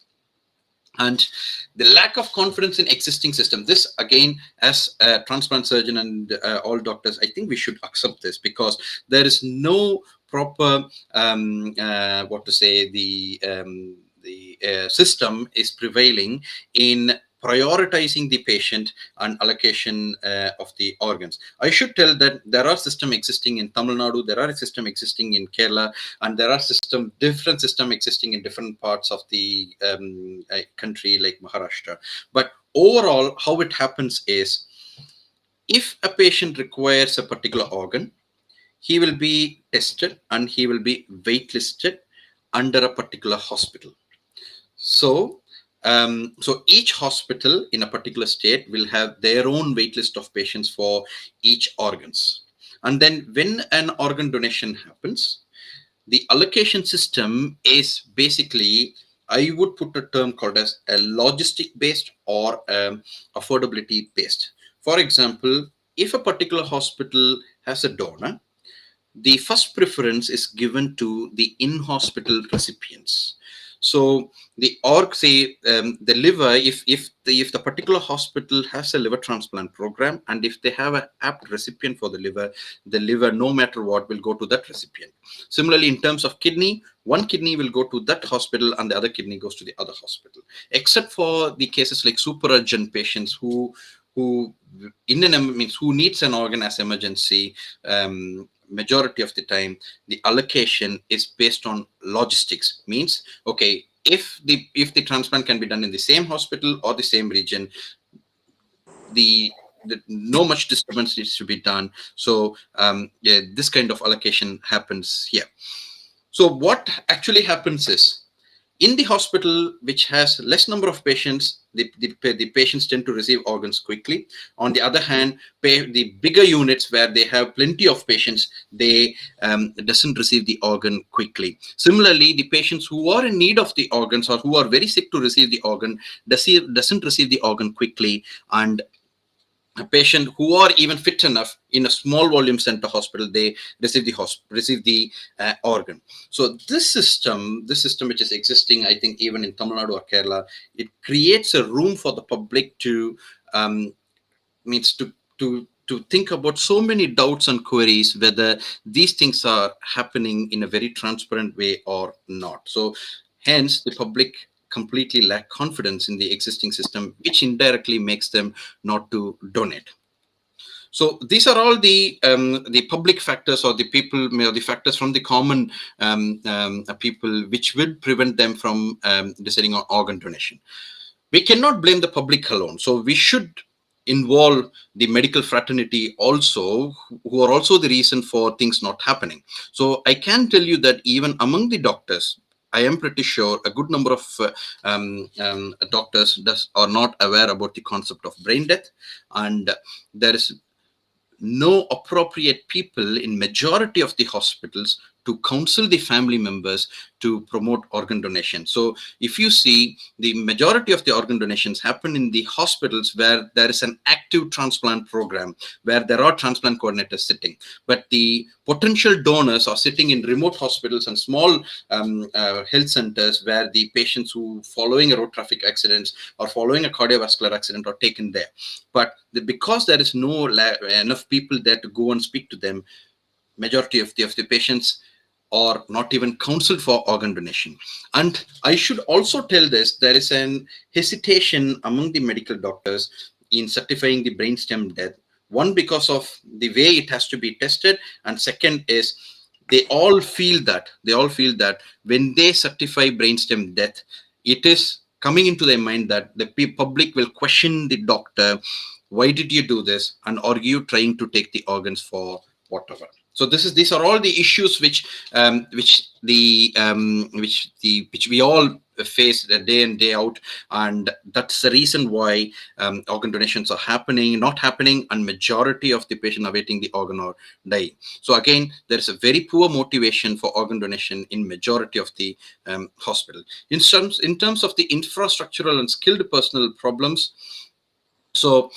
And the lack of confidence in existing system, this again, as a transplant surgeon and all doctors, I think we should accept this, because there is no proper what to say, the system is prevailing in prioritizing the patient and allocation of the organs. I should tell that there are systems existing in Tamil Nadu, there are a system existing in Kerala, and there are different system existing in different parts of the country like Maharashtra. But overall, how it happens is, if a patient requires a particular organ, he will be tested and he will be waitlisted under a particular hospital. So each hospital in a particular state will have their own wait list of patients for each organs. And then when an organ donation happens, the allocation system is basically, I would put a term called as a logistic based or affordability based. For example, if a particular hospital has a donor, the first preference is given to the in-hospital recipients. So the the liver, if the particular hospital has a liver transplant program, and if they have an apt recipient for the liver, no matter what, will go to that recipient. Similarly, in terms of kidney, one kidney will go to that hospital and the other kidney goes to the other hospital. Except for the cases like super urgent patients who needs an organ as emergency, majority of the time the allocation is based on logistics. Means, okay, if the transplant can be done in the same hospital or the same region, no much disturbance needs to be done. So yeah, this kind of allocation happens here. So what actually happens is, in the hospital which has less number of patients, the patients tend to receive organs quickly. On the other hand, the bigger units where they have plenty of patients, they doesn't receive the organ quickly. Similarly, the patients who are in need of the organs or who are very sick to receive the organ doesn't receive the organ quickly, and a patient who are even fit enough in a small volume center hospital, they receive the organ. So this system which is existing, I think even in Tamil Nadu or Kerala, it creates a room for the public to think about so many doubts and queries whether these things are happening in a very transparent way or not. So hence the public completely lack confidence in the existing system, which indirectly makes them not to donate. So these are all the public factors, or the people, the factors from the common people, which would prevent them from deciding on organ donation. We cannot blame the public alone. So we should involve the medical fraternity also, who are also the reason for things not happening. So I can tell you that even among the doctors, I am pretty sure a good number of doctors are not aware about the concept of brain death, and there is no appropriate people in majority of the hospitals to counsel the family members to promote organ donation. So if you see, the majority of the organ donations happen in the hospitals where there is an active transplant program, where there are transplant coordinators sitting, but the potential donors are sitting in remote hospitals and small health centers, where the patients who following a road traffic accidents or following a cardiovascular accident are taken there. But because there is no enough people there to go and speak to them, majority of the patients are not even counseled for organ donation. And I should also tell this, there is an hesitation among the medical doctors in certifying the brainstem death. One, because of the way it has to be tested, and second is they all feel that when they certify brainstem death, it is coming into their mind that the public will question the doctor, why did you do this, and are you trying to take the organs for whatever. So these are all the issues which we all face day in day out, and that's the reason why organ donations are not happening, and majority of the patient awaiting the organ are dying. So again, there is a very poor motivation for organ donation in majority of the hospital. In terms of the infrastructural and skilled personnel problems, so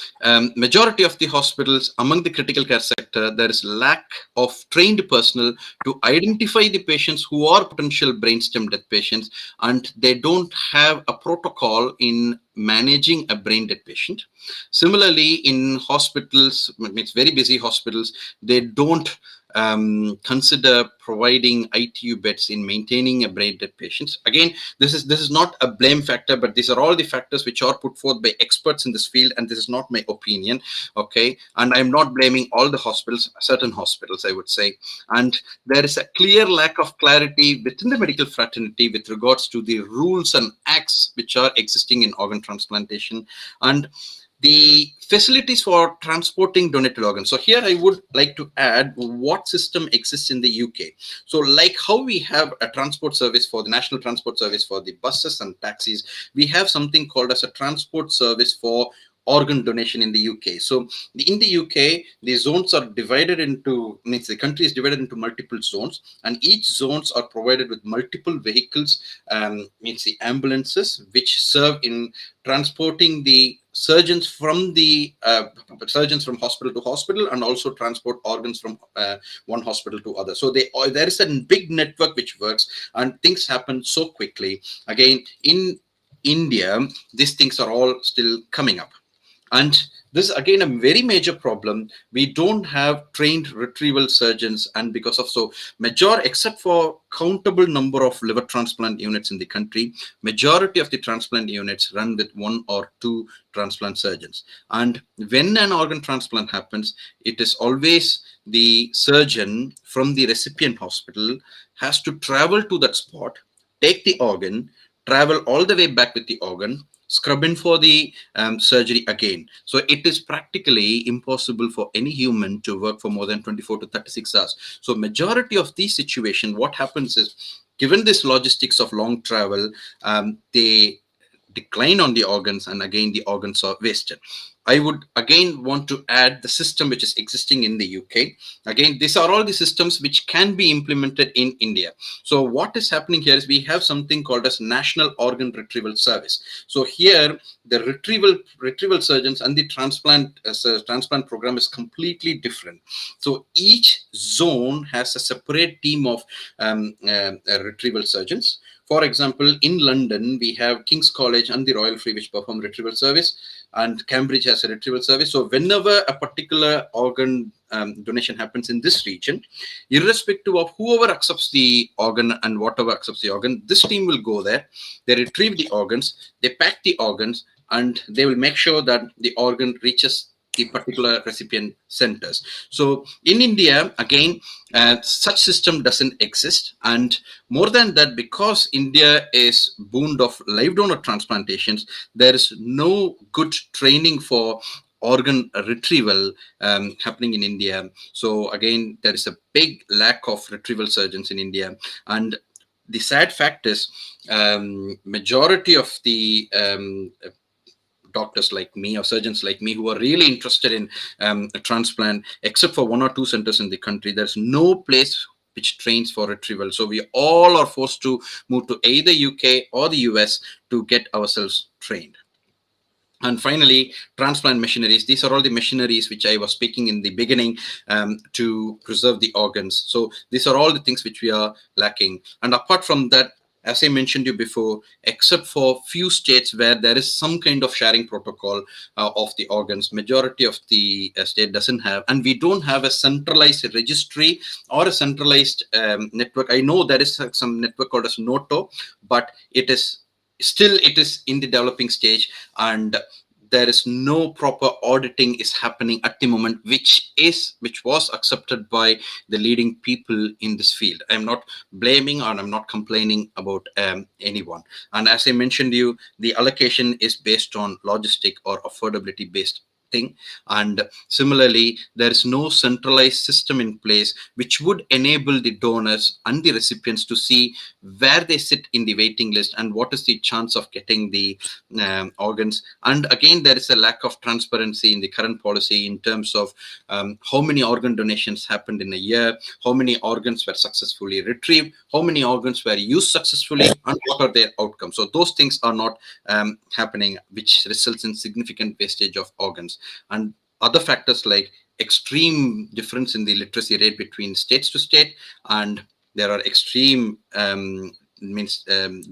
majority of the hospitals among the critical care sector, there is lack of trained personnel to identify the patients who are potential brainstem death patients, and they don't have a protocol in managing a brain dead patient. Similarly, in hospitals, it's very busy hospitals, they don't consider providing ITU beds in maintaining a brain dead patients. Again, this is not a blame factor, but these are all the factors which are put forth by experts in this field, and this is not my opinion. Okay, and I'm not blaming all the hospitals, certain hospitals I would say. And there is a clear lack of clarity within the medical fraternity with regards to the rules and acts which are existing in organ transplantation and the facilities for transporting donated organs. So here I would like to add what system exists in the UK. So like how we have a transport service for the national transport service for the buses and taxis, we have something called as a transport service for organ donation in the UK. So in the UK, the zones are divided into, means the country is divided into multiple zones, and each zones are provided with multiple vehicles, means the ambulances, which serve in transporting the surgeons from hospital to hospital, and also transport organs from one hospital to other. So there is a big network which works, and things happen so quickly. Again, in India, these things are all still coming up. And this is again a very major problem. We don't have trained retrieval surgeons, and because of except for countable number of liver transplant units in the country, majority of the transplant units run with 1 or 2 transplant surgeons. And when an organ transplant happens, it is always the surgeon from the recipient hospital has to travel to that spot, take the organ, travel all the way back with the organ, scrub in for the surgery again. So it is practically impossible for any human to work for more than 24 to 36 hours. So majority of these situations, what happens is, given this logistics of long travel, they decline on the organs, and again the organs are wasted. I would again want to add the system which is existing in the UK. Again, these are all the systems which can be implemented in India. So what is happening here is we have something called as National Organ Retrieval Service. So here the retrieval surgeons and the transplant program is completely different. So each zone has a separate team of retrieval surgeons. For example, in London, we have King's College and the Royal Free which perform retrieval service, and Cambridge has a retrieval service. So whenever a particular organ donation happens in this region, irrespective of whoever accepts the organ and whatever accepts the organ, this team will go there, they retrieve the organs, they pack the organs, and they will make sure that the organ reaches the particular recipient centers. So in India, again, such system doesn't exist. And more than that, because India is booned of live donor transplantations, there is no good training for organ retrieval happening in India. So again, there is a big lack of retrieval surgeons in India. And the sad fact is, majority of the doctors like me or surgeons like me who are really interested in a transplant, except for 1 or 2 centers in the country, there's no place which trains for retrieval. So we all are forced to move to either UK or the US to get ourselves trained. And finally, transplant machineries. These are all the machineries which I was speaking in the beginning to preserve the organs. So these are all the things which we are lacking. And apart from that, as I mentioned you before, except for few states where there is some kind of sharing protocol of the organs, majority of the state doesn't have, and we don't have a centralized registry or a centralized network. I know there is some network called as NOTO, but it is in the developing stage, and there is no proper auditing is happening at the moment, which was accepted by the leading people in this field. I'm not blaming or I'm not complaining about anyone. And as I mentioned to you, the allocation is based on logistic or affordability based thing. And similarly, there is no centralized system in place which would enable the donors and the recipients to see where they sit in the waiting list and what is the chance of getting the organs. And again, there is a lack of transparency in the current policy in terms of how many organ donations happened in a year, how many organs were successfully retrieved, how many organs were used successfully, and what are their outcomes. So those things are not happening, which results in significant wastage of organs. And other factors like extreme difference in the literacy rate between states to state, and there are extreme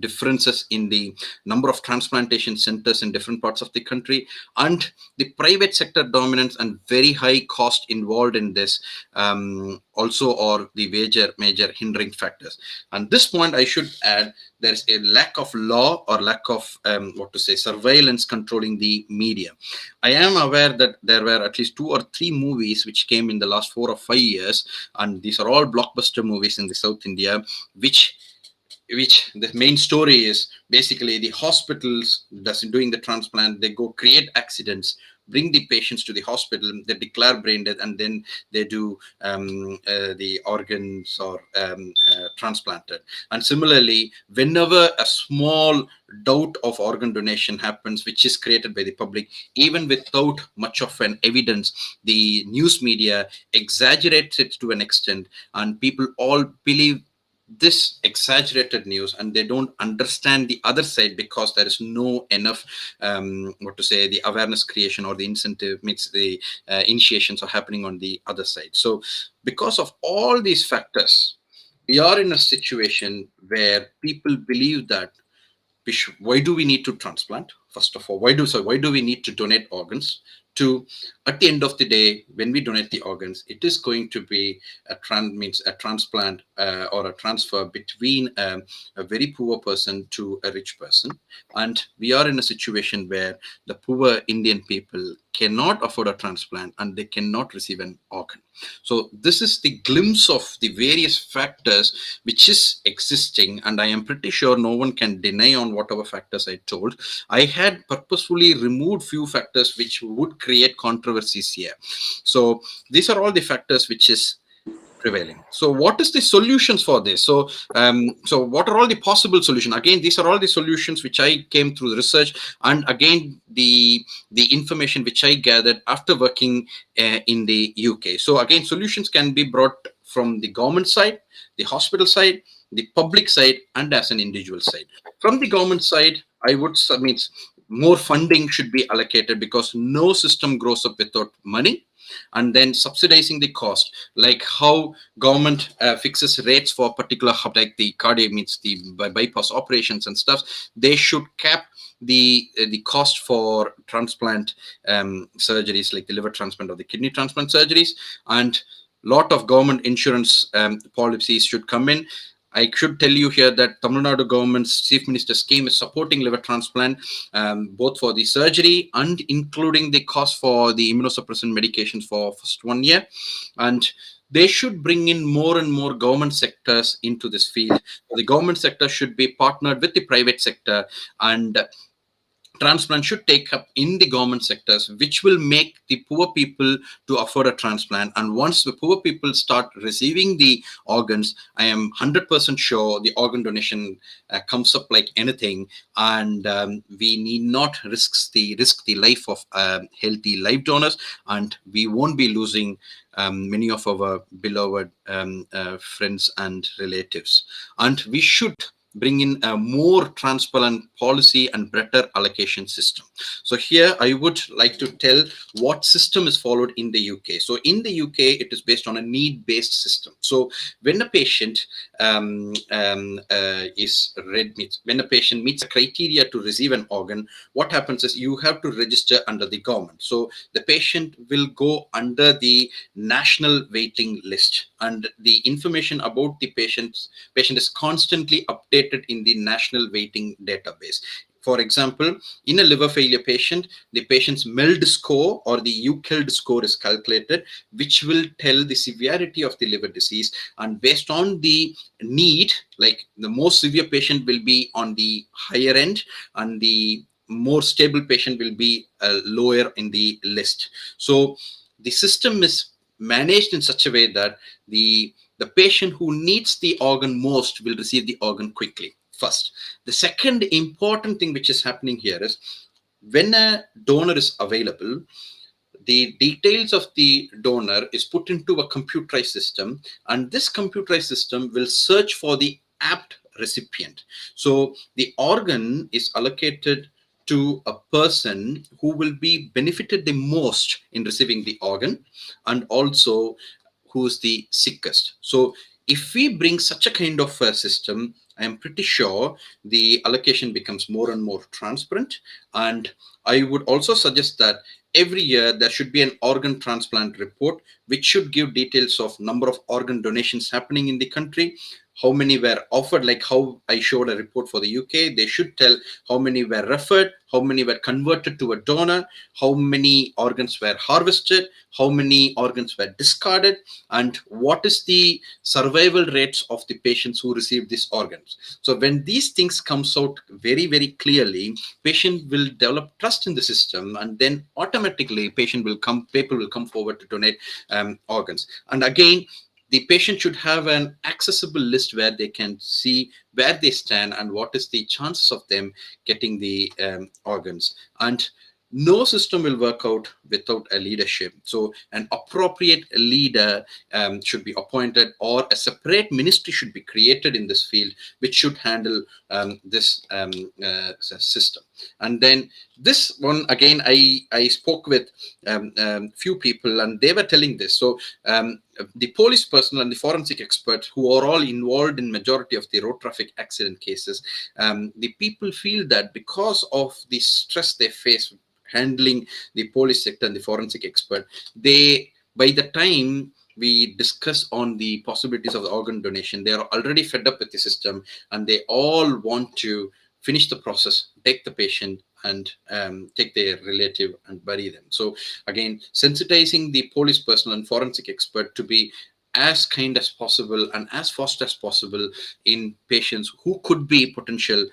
differences in the number of transplantation centers in different parts of the country, and the private sector dominance and very high cost involved in this also are the major hindering factors. And this point I should add, there is a lack of law or lack of surveillance controlling the media. I am aware that there were at least 2 or 3 movies which came in the last 4 or 5 years, and these are all blockbuster movies in the South India, which the main story is basically the hospitals doing the transplant, they go create accidents, bring the patients to the hospital, they declare brain death, and then they do the organs or transplanted. And similarly, whenever a small doubt of organ donation happens, which is created by the public, even without much of an evidence, the news media exaggerates it to an extent, and people all believe this exaggerated news, and they don't understand the other side because there is no enough the awareness creation or the incentive means the initiations are happening on the other side. So because of all these factors, we are in a situation where people believe that why do we need to transplant? First of all, why do we need to donate organs? At the end of the day, when we donate the organs, it is going to be a transplant or a transfer between a very poor person to a rich person. And we are in a situation where the poor Indian people cannot afford a transplant and they cannot receive an organ. So this is the glimpse of the various factors which is existing, and I am pretty sure no one can deny on whatever factors I told. I had purposefully removed few factors which would create controversies here. So these are all the factors which is prevailing. So what is the solutions for this? So what are all the possible solutions? Again, these are all the solutions which I came through the research, and again the information which I gathered after working in the UK. So again, solutions can be brought from the government side, the hospital side, the public side, and as an individual side. From the government side, I would submit more funding should be allocated, because no system grows up without money. And then subsidizing the cost, like how government fixes rates for particular hub, like the cardiac means the bypass operations and stuff. They should cap the cost for transplant surgeries, like the liver transplant or the kidney transplant surgeries, and lot of government insurance policies should come in. I should tell you here that Tamil Nadu government's chief minister scheme is supporting liver transplant, both for the surgery and including the cost for the immunosuppressant medications for first 1 year. And they should bring in more and more government sectors into this field. The government sector should be partnered with the private sector, and transplant should take up in the government sectors, which will make the poor people to afford a transplant. And once the poor people start receiving the organs, I am 100% sure the organ donation comes up like anything, and we need not risk the life of healthy life donors, and we won't be losing many of our beloved friends and relatives. And we should bring in a more transparent policy and better allocation system. So here I would like to tell what system is followed in the UK. So in the UK, it is based on a need-based system. So when a patient when a patient meets a criteria to receive an organ, what happens is you have to register under the government. So the patient will go under the national waiting list, and the information about the patient is constantly updated in the national waiting database. For example, in a liver failure patient, the patient's MELD score or the UKELD score is calculated, which will tell the severity of the liver disease. And based on the need, like the most severe patient will be on the higher end, and the more stable patient will be lower in the list. So the system is managed in such a way that the patient who needs the organ most will receive the organ quickly first. The second important thing which is happening here is, when a donor is available, the details of the donor is put into a computerized system, and this computerized system will search for the apt recipient. So the organ is allocated to a person who will be benefited the most in receiving the organ, and also who's the sickest. So if we bring such a kind of a system, I am pretty sure the allocation becomes more and more transparent. And I would also suggest that every year there should be an organ transplant report, which should give details of number of organ donations happening in the country, how many were offered, like how I showed a report for the UK. They should tell how many were referred, how many were converted to a donor, how many organs were harvested, how many organs were discarded, and what is the survival rates of the patients who received these organs. So when these things comes out very, very clearly, patient will develop trust in the system, and then automatically people will come forward to donate organs. And again, the patient should have an accessible list where they can see where they stand and what is the chances of them getting the organs. And no system will work out without a leadership. So an appropriate leader should be appointed, or a separate ministry should be created in this field, which should handle this system. And then this one, again, I spoke with few people, and they were telling this. So the police personnel and the forensic experts, who are all involved in majority of the road traffic accident cases, the people feel that because of the stress they face handling the police sector and the forensic expert, they, by the time we discuss on the possibilities of the organ donation, they are already fed up with the system, and they all want to finish the process, take the patient, and take their relative and bury them. So again, sensitizing the police personnel and forensic expert to be as kind as possible and as fast as possible in patients who could be potential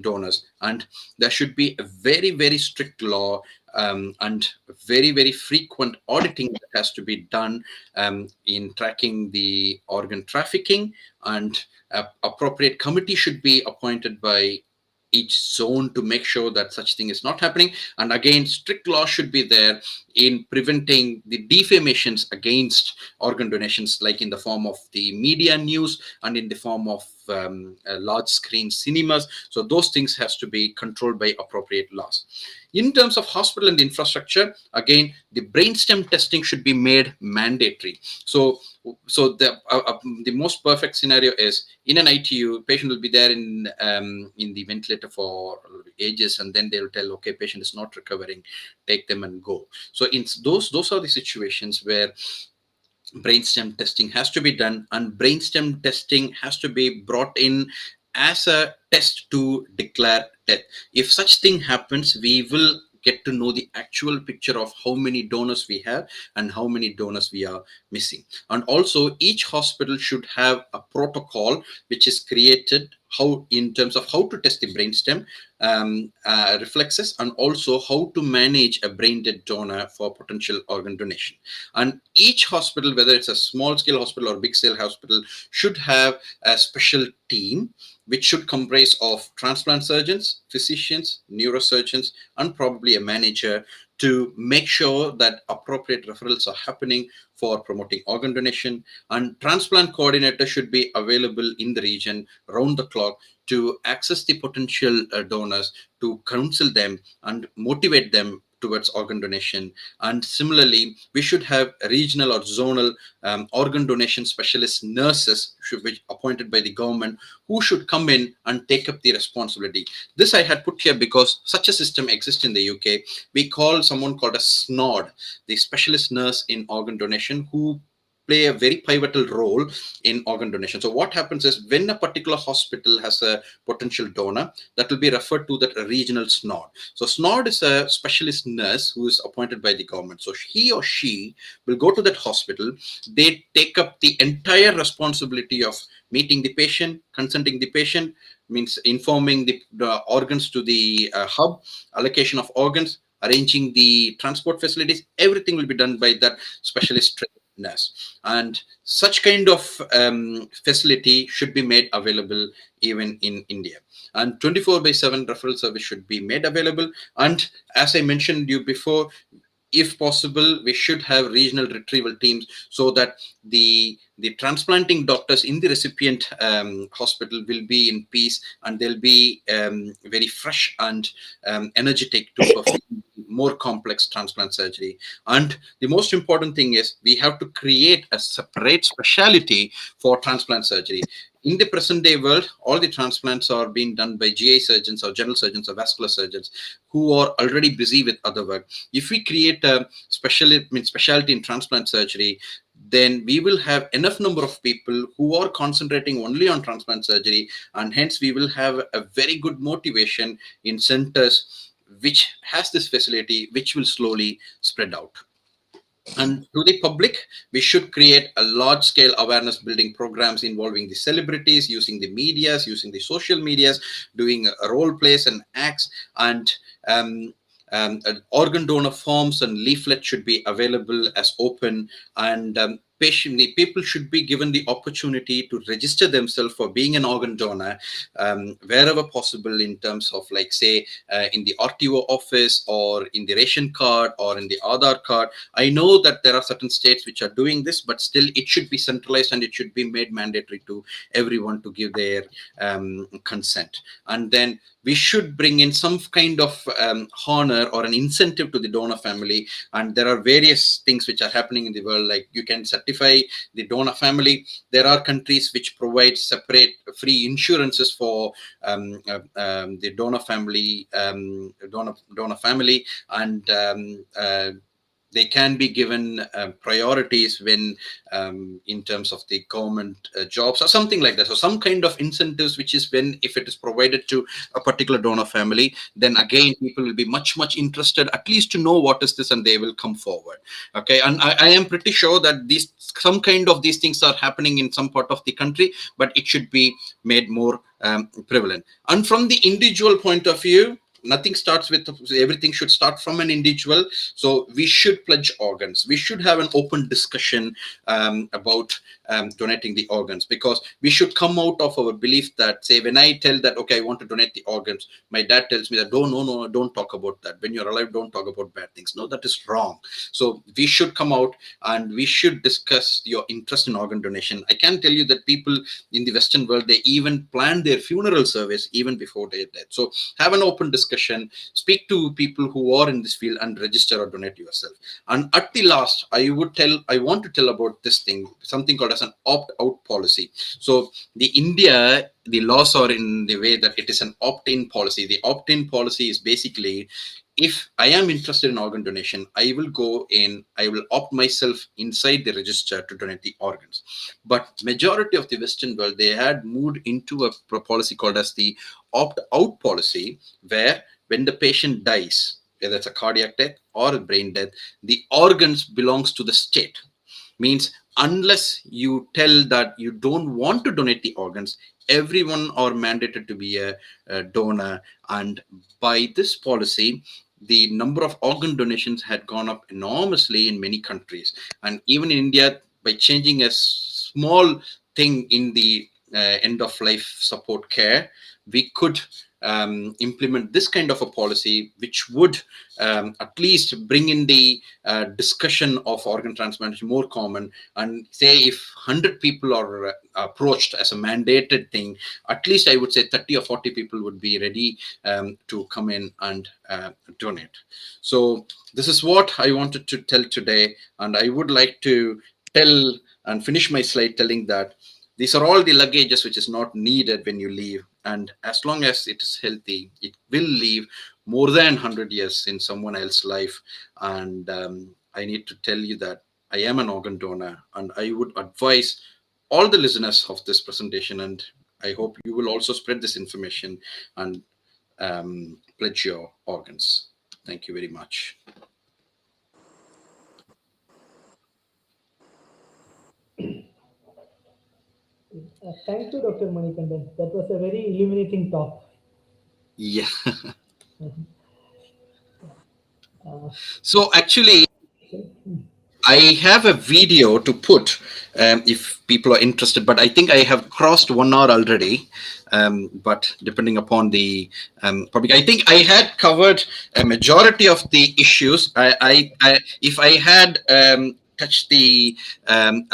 donors. And there should be a very, very strict law and very, very frequent auditing that has to be done in tracking the organ trafficking, and appropriate committee should be appointed by each zone to make sure that such thing is not happening. And again, strict law should be there in preventing the defamations against organ donations, like in the form of the media news and in the form of large screen cinemas. So those things has to be controlled by appropriate laws. In terms of hospital and infrastructure, again, the brainstem testing should be made mandatory. So the most perfect scenario is, in an ITU, patient will be there in the ventilator for ages, and then they'll tell, okay, patient is not recovering, take them and go. So in those are the situations where brainstem testing has to be done, and brainstem testing has to be brought in as a test to declare death. If such thing happens, we will get to know the actual picture of how many donors we have and how many donors we are missing. And also, each hospital should have a protocol which is created in terms of how to test the brainstem reflexes, and also how to manage a brain dead donor for potential organ donation. And each hospital, whether it's a small scale hospital or big scale hospital, should have a special team which should comprise of transplant surgeons, physicians, neurosurgeons, and probably a manager, to make sure that appropriate referrals are happening for promoting organ donation. And transplant coordinator should be available in the region round the clock to access the potential donors, to counsel them and motivate them towards organ donation. And similarly, we should have regional or zonal organ donation specialist nurses should be appointed by the government, who should come in and take up the responsibility. This I had put here because such a system exists in the UK. We call someone called a SNOD, the specialist nurse in organ donation, who play a very pivotal role in organ donation. So what happens is when a particular hospital has a potential donor, that will be referred to that regional SNOD. So SNOD is a specialist nurse who is appointed by the government. So he or she will go to that hospital. They take up the entire responsibility of meeting the patient, consenting the patient, means informing the organs to the hub, allocation of organs, arranging the transport facilities. Everything will be done by that specialist nurse. And such kind of facility should be made available even in India. And 24/7 referral service should be made available. And as I mentioned you before, if possible, we should have regional retrieval teams so that the transplanting doctors in the recipient hospital will be in peace, and they'll be very fresh and energetic to perform more complex transplant surgery. And the most important thing is we have to create a separate specialty for transplant surgery. In the present day world, all the transplants are being done by GI surgeons or general surgeons or vascular surgeons who are already busy with other work. If we create a specialty in transplant surgery, then we will have enough number of people who are concentrating only on transplant surgery, and hence we will have a very good motivation in centers which has this facility, which will slowly spread out. And to the public, we should create a large-scale awareness building programs involving the celebrities, using the medias, using the social medias, doing role plays and acts, and organ donor forms and leaflets should be available as open, and the people should be given the opportunity to register themselves for being an organ donor wherever possible, in terms of, like, say, in the RTO office or in the ration card or in the Aadhaar card. I know that there are certain states which are doing this, but still it should be centralized and it should be made mandatory to everyone to give their consent. And then we should bring in some kind of honor or an incentive to the donor family. And there are various things which are happening in the world, like you can certify the donor family. There are countries which provide separate free insurances for the donor family, and they can be given priorities when in terms of the government jobs or something like that. So some kind of incentives, which is when if it is provided to a particular donor family, then again people will be much interested at least to know what is this, and they will come forward. Okay, and I am pretty sure that some kind of these things are happening in some part of the country, but it should be made more prevalent. And from the individual point of view, nothing starts with, everything should start from an individual. So we should pledge organs. We should have an open discussion about donating the organs, because we should come out of our belief that, say, when I tell that, okay, I want to donate the organs, my dad tells me that, no, don't talk about that. When you're alive, don't talk about bad things. No, that is wrong. So we should come out and we should discuss your interest in organ donation. I can tell you that people in the Western world, they even plan their funeral service even before their death. So have an open discussion, speak to people who are in this field, and register or donate yourself. And at the last, I want to tell about this thing, something called as an opt-out policy. So the laws are in the way that it is an opt-in policy. The opt-in policy is basically, if I am interested in organ donation, I will go in, I will opt myself inside the register to donate the organs. But majority of the Western world, they had moved into a policy called as the opt-out policy, where when the patient dies, whether it's a cardiac death or a brain death, the organs belongs to the state. Means unless you tell that you don't want to donate the organs, everyone are mandated to be a donor. And by this policy, the number of organ donations had gone up enormously in many countries. And even in India, by changing a small thing in the end of life support care, we could implement this kind of a policy, which would at least bring in the discussion of organ transplantation more common. And say if 100 people are approached as a mandated thing, at least I would say 30 or 40 people would be ready to come in and donate. So this is what I wanted to tell today. And I would like to tell and finish my slide telling that these are all the luggages which is not needed when you leave. And as long as it is healthy, it will live more than 100 years in someone else's life. And I need to tell you that I am an organ donor, and I would advise all the listeners of this presentation, and I hope you will also spread this information and pledge your organs. Thank you very much. Thank you, Dr. Manikandan. That was a very illuminating talk. Yeah. Uh, So actually, hmm. I have a video to put if people are interested, but I think I have crossed 1 hour already. But depending upon the public, I think I had covered a majority of the issues. If I had touched the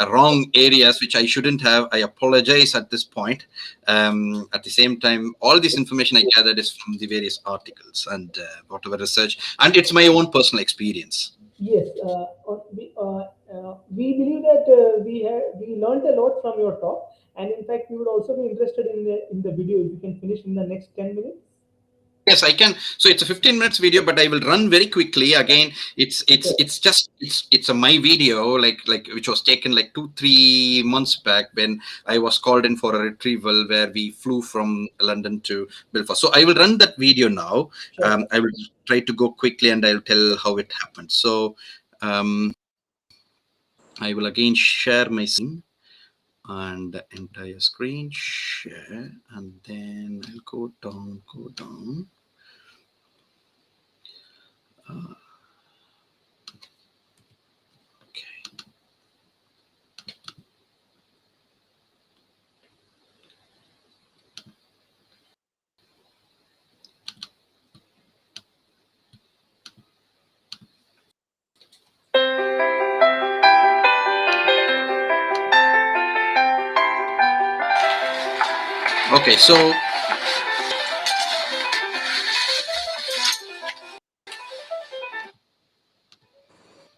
wrong areas, which I shouldn't have, I apologize at this point. At the same time, all this information I gathered is from the various articles and whatever research, and it's my own personal experience. Yes, we believe that we learned a lot from your talk, and in fact, we would also be interested in the video if you can finish in the next 10 minutes. Yes, I can. So it's a 15 minutes video, but I will run very quickly. Again, it's a my video, like which was taken like 2-3 months back when I was called in for a retrieval where we flew from London to Belfast. So I will run that video now. Sure. I will try to go quickly and I'll tell how it happened. So I will again share my screen and the entire screen share, and then I'll go down. Okay.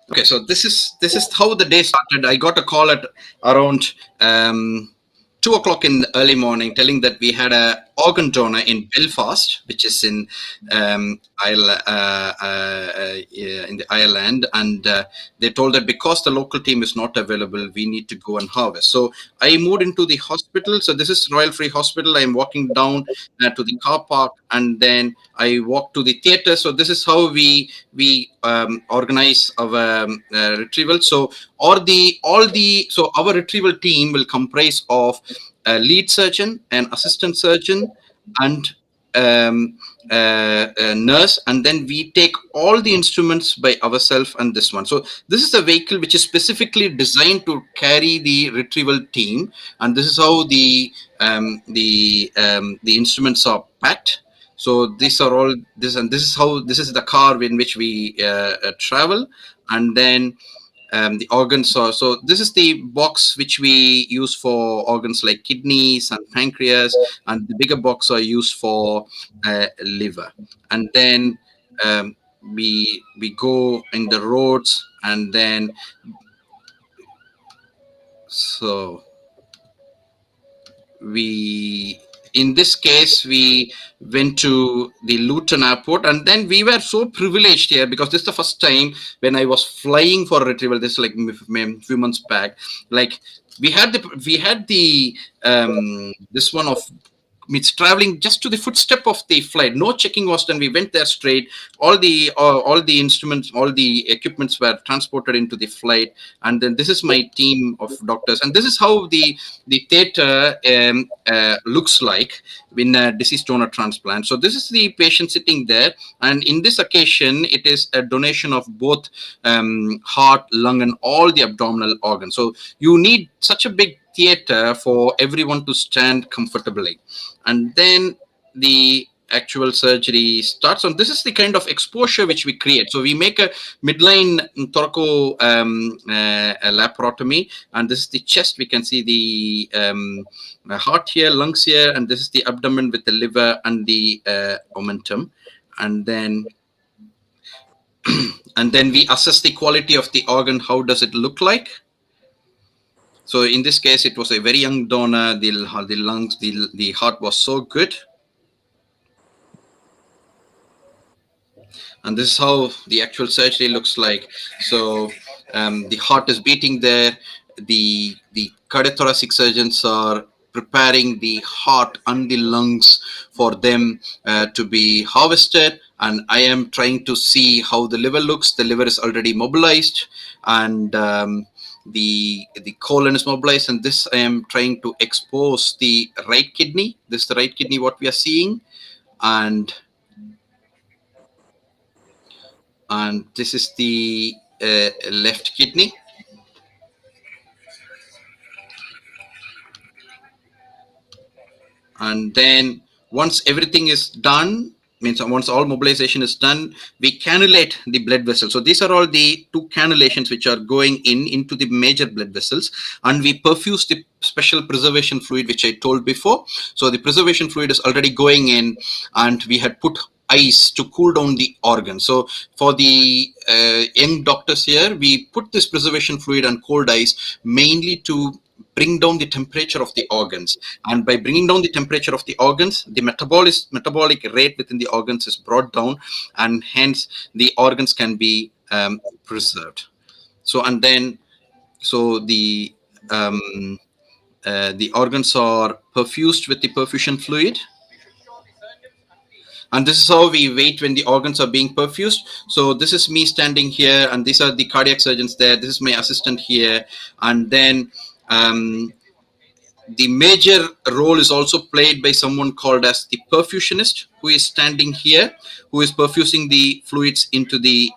Okay, so this is how the day started. I got a call at around 2 o'clock in the early morning, telling that we had a organ donor in Belfast, which is in Ireland, and they told that because the local team is not available, we need to go and harvest. So I moved into the hospital. So this is Royal Free Hospital. I'm walking down to the car park, and then I walk to the theater. So this is how we organize our retrieval. So our retrieval team will comprise of a lead surgeon, an assistant surgeon, and a nurse, and then we take all the instruments by ourselves and this one. So this is a vehicle which is specifically designed to carry the retrieval team, and this is how the instruments are packed. So these are all this, and this is the car in which we travel, and then the organs are, so this is the box which we use for organs like kidneys and pancreas, and the bigger box are used for liver. And then we go in the roads, and then so in this case, we went to the Luton airport, and then we were so privileged here because this is the first time when I was flying for a retrieval. This is like a few months back. Like we had the this one of it's traveling just to the footstep of the flight. No checking was done. We went there straight. All the instruments, all the equipments were transported into the flight. And then this is my team of doctors. And this is how the theater looks like in a deceased donor transplant. So this is the patient sitting there. And in this occasion, it is a donation of both heart, lung, and all the abdominal organs. So you need such a big theater for everyone to stand comfortably. And then the actual surgery starts. And this is the kind of exposure which we create. So we make a midline thoraco laparotomy, and this is the chest. We can see the heart here, lungs here, and this is the abdomen with the liver and the omentum. And then and then we assess the quality of the organ. How does it look like? So in this case, it was a very young donor. The lungs, the heart was so good. And this is how the actual surgery looks like. So the heart is beating there. The cardiothoracic surgeons are preparing the heart and the lungs for them to be harvested. And I am trying to see how the liver looks. The liver is already mobilized, and the colon is mobilized. And this I am trying to expose the right kidney. This is the right kidney what we are seeing, and this is the left kidney. And then once everything is done, means once all mobilization is done, we cannulate the blood vessels. So these are all the 2 cannulations which are going into the major blood vessels, and we perfuse the special preservation fluid which I told before. So the preservation fluid is already going in, and we had put ice to cool down the organ. So for the young doctors here, we put this preservation fluid and cold ice mainly to bring down the temperature of the organs. And by bringing down the temperature of the organs, the metabolic rate within the organs is brought down, and hence the organs can be preserved. So and then the organs are perfused with the perfusion fluid. And this is how we wait when the organs are being perfused. So this is me standing here, and these are the cardiac surgeons there. This is my assistant here. And then the major role is also played by someone called as the perfusionist, who is standing here, who is perfusing the fluids into the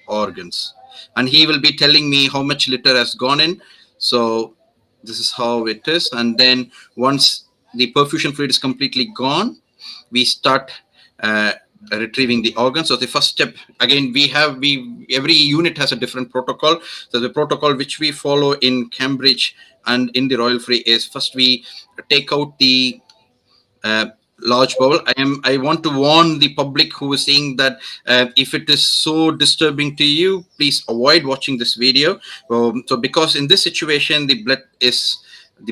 organs. And he will be telling me how much liter has gone in. So this is how it is. And then once the perfusion fluid is completely gone, we start retrieving the organ. So the first step, again, every unit has a different protocol. So the protocol which we follow in Cambridge and in the Royal Free is, first we take out the large bowel. I want to warn the public who is saying that if it is so disturbing to you, please avoid watching this video. So because in this situation, the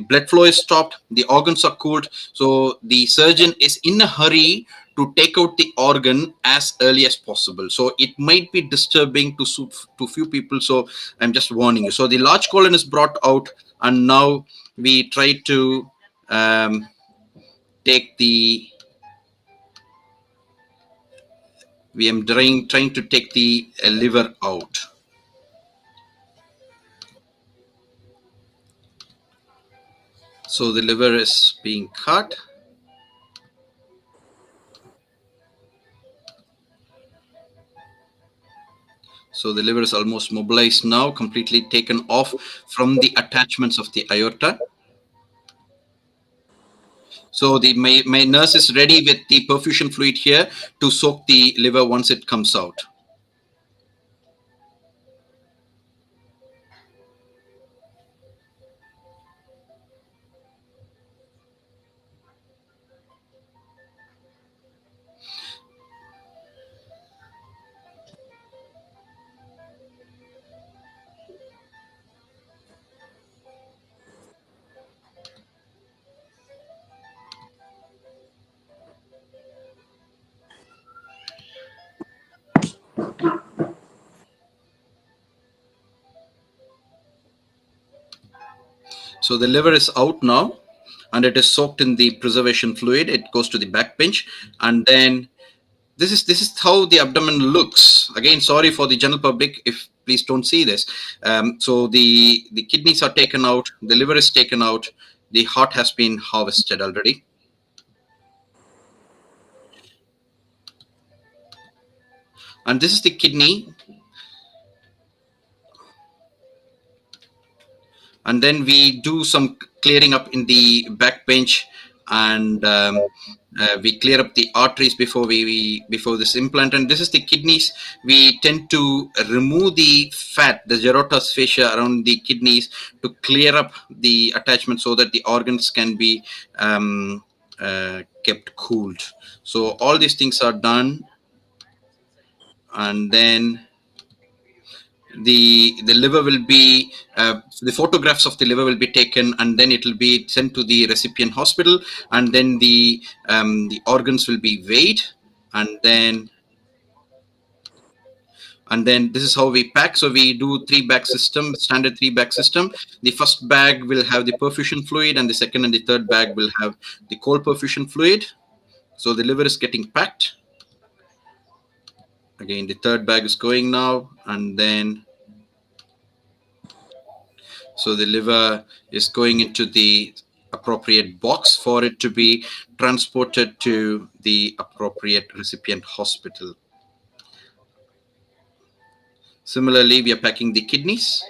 blood flow is stopped, the organs are cooled, so the surgeon is in a hurry to take out the organ as early as possible. So it might be disturbing to few people, so I'm just warning you. So the large colon is brought out, and now we try to trying to take the liver out. So the liver is being cut. So the liver is almost mobilized now, completely taken off from the attachments of the aorta. So my nurse is ready with the perfusion fluid here to soak the liver once it comes out. So the liver is out now, and it is soaked in the preservation fluid. It goes to the back bench, and then this is how the abdomen looks. Again, sorry for the general public if please don't see this. So the kidneys are taken out, the liver is taken out, the heart has been harvested already. And this is the kidney. And then we do some clearing up in the back bench, and we clear up the arteries before this implant. And this is the kidneys. We tend to remove the fat, the Gerota's fascia around the kidneys, to clear up the attachment so that the organs can be kept cooled. So all these things are done, and then the liver will be the photographs of the liver will be taken, and then it will be sent to the recipient hospital, and then the organs will be weighed, and then And then this is how we pack. So we do 3-bag system, standard 3-bag system. The first bag will have the perfusion fluid, and the second and the third bag will have the cold perfusion fluid. So the liver is getting packed. Again, the third bag is going now, and then so the liver is going into the appropriate box for it to be transported to the appropriate recipient hospital. Similarly, we are packing the kidneys.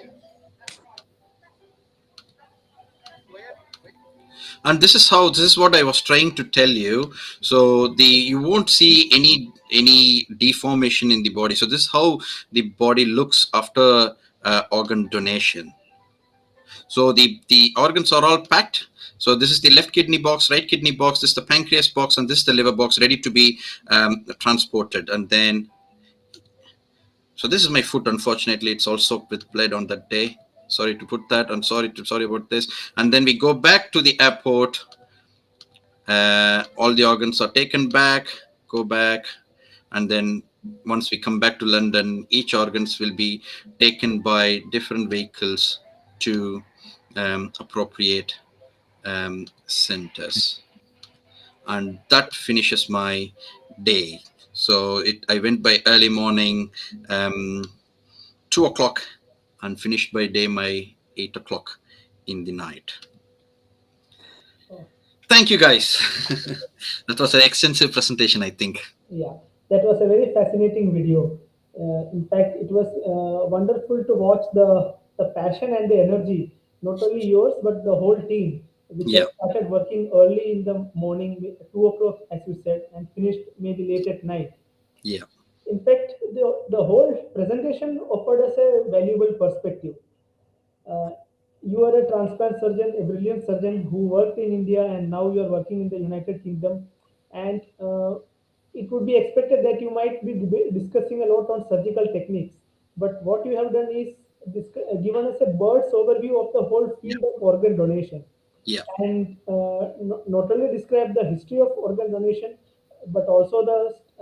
And this is what I was trying to tell you. So you won't see any deformation in the body. So this is how the body looks after organ donation. So the organs are all packed. So this is the left kidney box, right kidney box, this is the pancreas box, and this is the liver box ready to be transported. And then, so this is my foot. Unfortunately, it's all soaked with blood on that day. Sorry to put that. I'm sorry about this. And then we go back to the airport. All the organs are taken back, go back, and then once we come back to London, each organs will be taken by different vehicles to appropriate centers, and that finishes my day. So I went by early morning, 2 o'clock, and finished by day my 8 o'clock in the night. Thank you, guys. That was an extensive presentation, I think. Yeah, that was a very fascinating video. In fact, it was wonderful to watch the passion and the energy, not only yours, but the whole team, which has started working early in the morning, 2 o'clock, as you said, and finished maybe late at night. Yeah. In fact, the whole presentation offered us a valuable perspective. You are a transplant surgeon, a brilliant surgeon who worked in India, and now you are working in the United Kingdom. And it would be expected that you might be discussing a lot on surgical techniques. But what you have done is given us a bird's overview of the whole field of organ donation. Yeah. And not only describe the history of organ donation, but also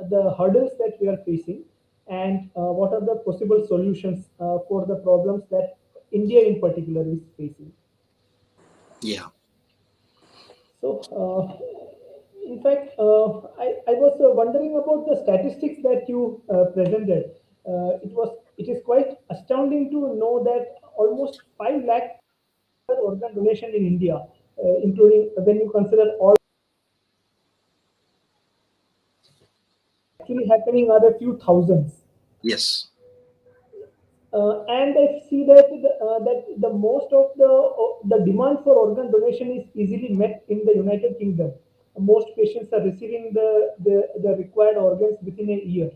the hurdles that we are facing, and what are the possible solutions for the problems that India in particular is facing. Yeah. So, in fact, I was wondering about the statistics that you presented. It is quite astounding to know that almost 5 lakh organ donation in India, including when you consider all actually happening are a few thousands. Yes. And I see that the most of the demand for organ donation is easily met in the United Kingdom. Most patients are receiving the required organs within a year.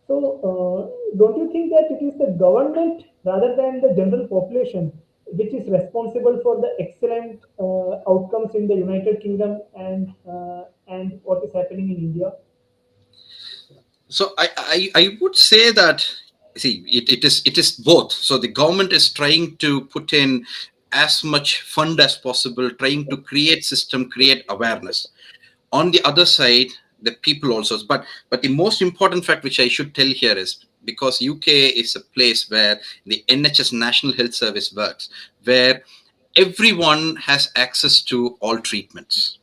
So, don't you think that it is the government rather than the general population which is responsible for the excellent outcomes in the United Kingdom and what is happening in India? So I would say that, see, it is both. So the government is trying to put in as much fund as possible, trying to create system, create awareness. On the other side, the people also. But the most important fact which I should tell here is, because UK is a place where the NHS, National Health Service, works, where everyone has access to all treatments.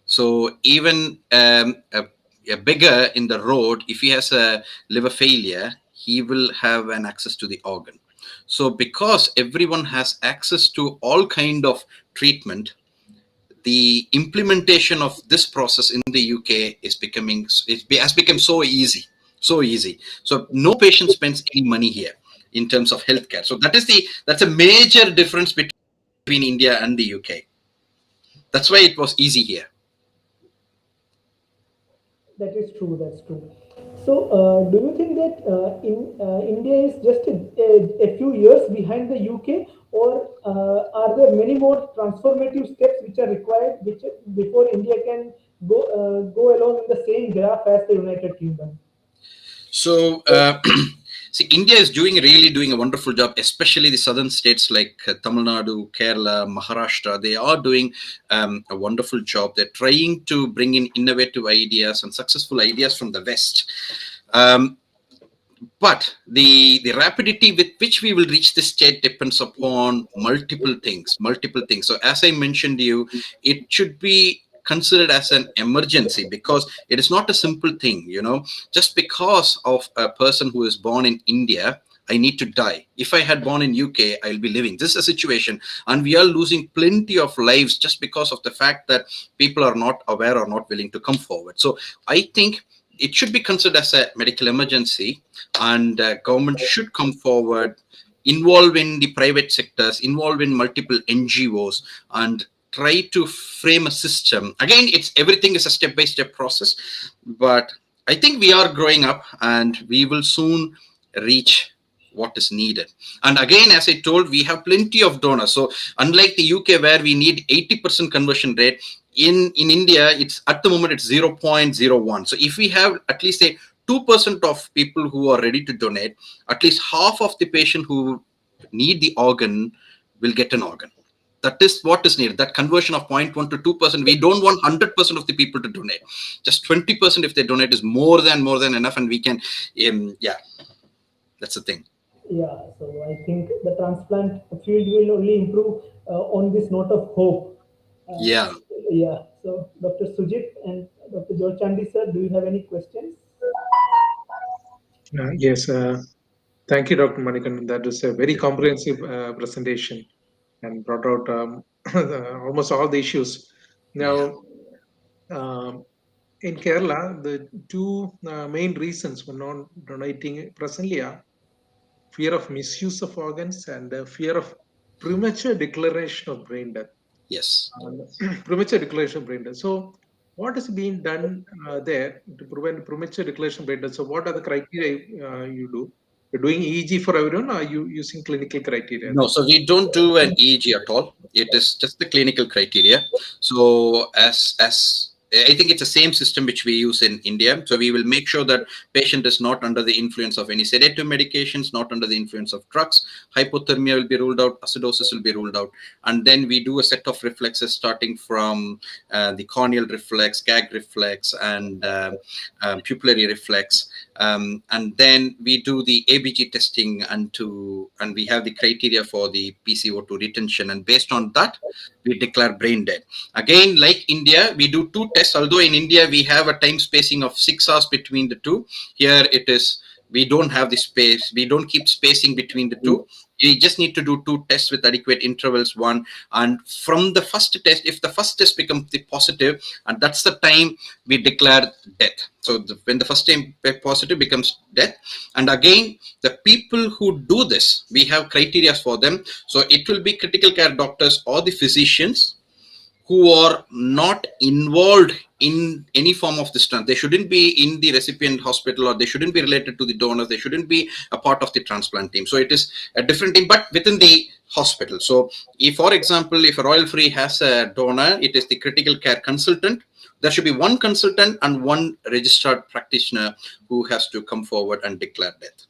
So even a beggar in the road, if he has a liver failure, he will have an access to the organ. So because everyone has access to all kind of treatment, the implementation of this process in the UK has become so easy. So no patient spends any money here in terms of healthcare. So that's a major difference between India and the UK. That's why it was easy here. That is true. That's true. So, do you think that India is just a few years behind the UK, or are there many more transformative steps which are required, before India can go along in the same graph as the United Kingdom? So, see, India is really doing a wonderful job, especially the southern states like Tamil Nadu, Kerala, Maharashtra. They are doing a wonderful job. They're trying to bring in innovative ideas and successful ideas from the West. But the rapidity with which we will reach this state depends upon multiple things. So as I mentioned to you, it should be considered as an emergency, because it is not a simple thing, just because of a person who is born in India, I need to die. If I had born in UK, I'll be living. This is a situation, and we are losing plenty of lives just because of the fact that people are not aware or not willing to come forward. So I think it should be considered as a medical emergency, and government should come forward, involve in the private sectors, involve in multiple NGOs, and try to frame a system. Again, everything is a step-by-step process, but I think we are growing up, and we will soon reach what is needed. And again, as I told, we have plenty of donors. So unlike the UK, where we need 80% conversion rate, in India, it's at the moment it's 0.01. So if we have at least say 2% of people who are ready to donate, at least half of the patient who need the organ will get an organ. That is what is needed. That conversion of 0.1 to 2%. We don't want 100% of the people to donate. Just 20% if they donate is more than enough, and we can, yeah, that's the thing. Yeah, so I think the transplant field will only improve on this note of hope. Yeah. Yeah. So, Dr. Sujit and Dr. George Chandy, sir, do you have any questions? Yes. Thank you, Dr. Manikandan. That was a very comprehensive presentation and brought out almost all the issues. Now, in Kerala, the two main reasons for non donating presently are fear of misuse of organs and fear of premature declaration of brain death. Yes. Premature declaration of brain death. So, what is being done there to prevent premature declaration of brain death? So, what are the criteria you do? You're doing EEG for everyone, or are you using clinical criteria? No, so we don't do an EEG at all. It is just the clinical criteria. So as I think it's the same system which we use in India. So we will make sure that patient is not under the influence of any sedative medications, not under the influence of drugs. Hypothermia will be ruled out, acidosis will be ruled out. And then we do a set of reflexes starting from the corneal reflex, gag reflex, and pupillary reflex. And then we do the ABG testing, and we have the criteria for the PCO2 retention. And based on that, we declare brain dead. Again, like India, we do two tests. Although in India, we have a time spacing of 6 hours between the two. Here it is, we don't have the space. We don't keep spacing between the two. You just need to do 2 tests with adequate intervals, one. And from the first test, if the first test becomes the positive, and that's the time we declare death. So when the first time positive becomes death. And again, the people who do this, we have criteria for them. So it will be critical care doctors or the physicians who are not involved in any form of this transplant. They shouldn't be in the recipient hospital, or they shouldn't be related to the donors. They shouldn't be a part of the transplant team. So it is a different team, but within the hospital. So if, for example, if a Royal Free has a donor, it is the critical care consultant. There should be one consultant and one registered practitioner who has to come forward and declare death.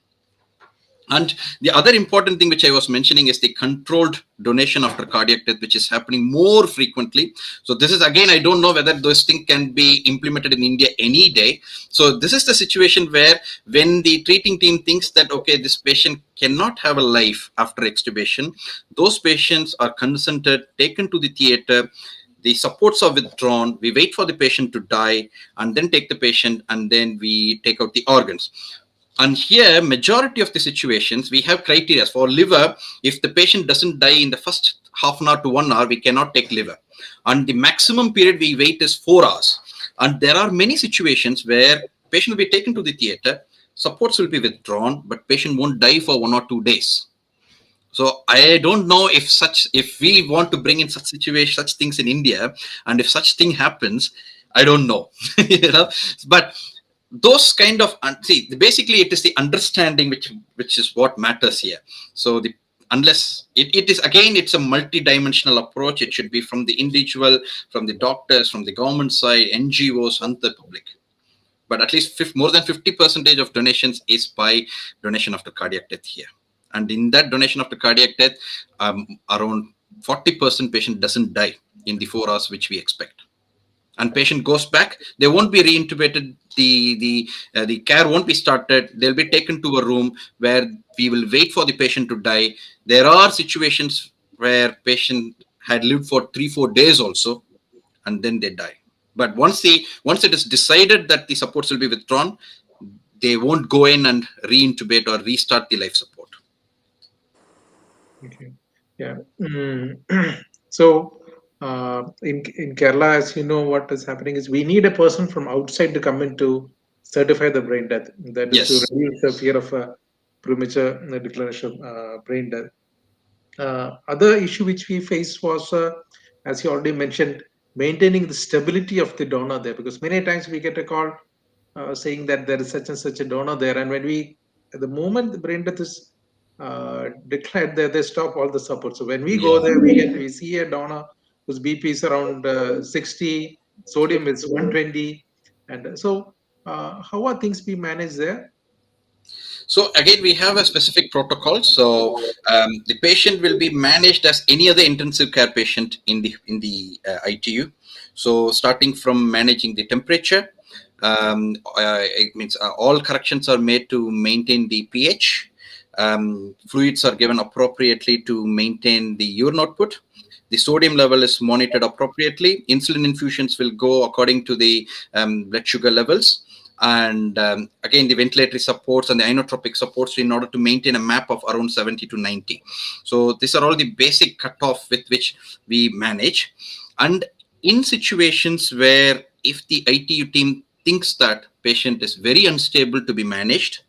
And the other important thing which I was mentioning is the controlled donation after cardiac death, which is happening more frequently. So this is, again, I don't know whether those things can be implemented in India any day. So this is the situation where when the treating team thinks that, okay, this patient cannot have a life after extubation, those patients are consented, taken to the theater, the supports are withdrawn, we wait for the patient to die, and then take the patient, and then we take out the organs. And here, majority of the situations, we have criteria for liver. If the patient doesn't die in the first half an hour to 1 hour, we cannot take liver. And the maximum period we wait is 4 hours. And there are many situations where patient will be taken to the theater, supports will be withdrawn, but patient won't die for 1 or 2 days. So I don't know if we want to bring in such situation, such things in India, and if such thing happens, I don't know. But those kind of, see, basically it is the understanding which is what matters here. So unless it is, again, it's a multi-dimensional approach. It should be from the individual, from the doctors, from the government side, NGOs, and the public. But at least more than 50% of donations is by donation after cardiac death here. And in that donation after cardiac death, around 40% patient doesn't die in the 4 hours which we expect. and patient goes back, they won't be reintubated. The care won't be started. They'll be taken to a room where we will wait for the patient to die. There are situations where patient had lived for 3-4 days also, and then they die. But once it is decided that the supports will be withdrawn, they won't go in and reintubate or restart the life support. Okay. Yeah. So in Kerala, as you know, what is happening is we need a person from outside to come in to certify the brain death. That is to Yes. reduce the fear of premature declaration of brain death. Other issue which we faced was, as you already mentioned, maintaining the stability of the donor there, because many times we get a call saying that there is such and such a donor there, and when we, at the moment the brain death is declared, they stop all the support. So when we go there, we see a donor whose BP is around 60, sodium is 120, and so how are things being managed there? So again, we have a specific protocol. So the patient will be managed as any other intensive care patient in the ITU. So starting from managing the temperature, it means all corrections are made to maintain the pH. Fluids are given appropriately to maintain the urine output. The sodium level is monitored appropriately. Insulin infusions will go according to the blood sugar levels. And again, the ventilatory supports and the inotropic supports in order to maintain a map of around 70 to 90. So these are all the basic cutoff with which we manage. And in situations where if the ITU team thinks that patient is very unstable to be managed,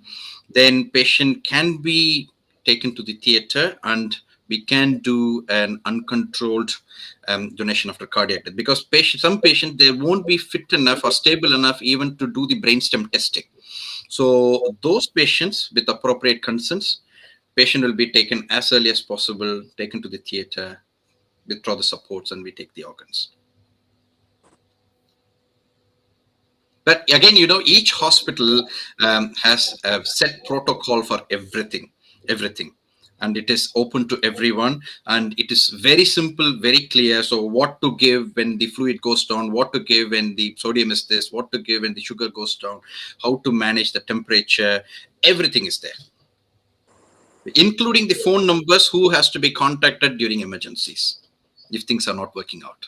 then patient can be taken to the theater and we can do an uncontrolled donation after cardiac death, because some patients, they won't be fit enough or stable enough even to do the brainstem testing. So those patients with appropriate consents, patient will be taken as early as possible, taken to the theater, withdraw the supports, and we take the organs. But again, each hospital has a set protocol for everything. And it is open to everyone, and it is very simple, very clear. So what to give when the fluid goes down, what to give when the sodium is this, what to give when the sugar goes down, how to manage the temperature, everything is there, including the phone numbers who has to be contacted during emergencies if things are not working out.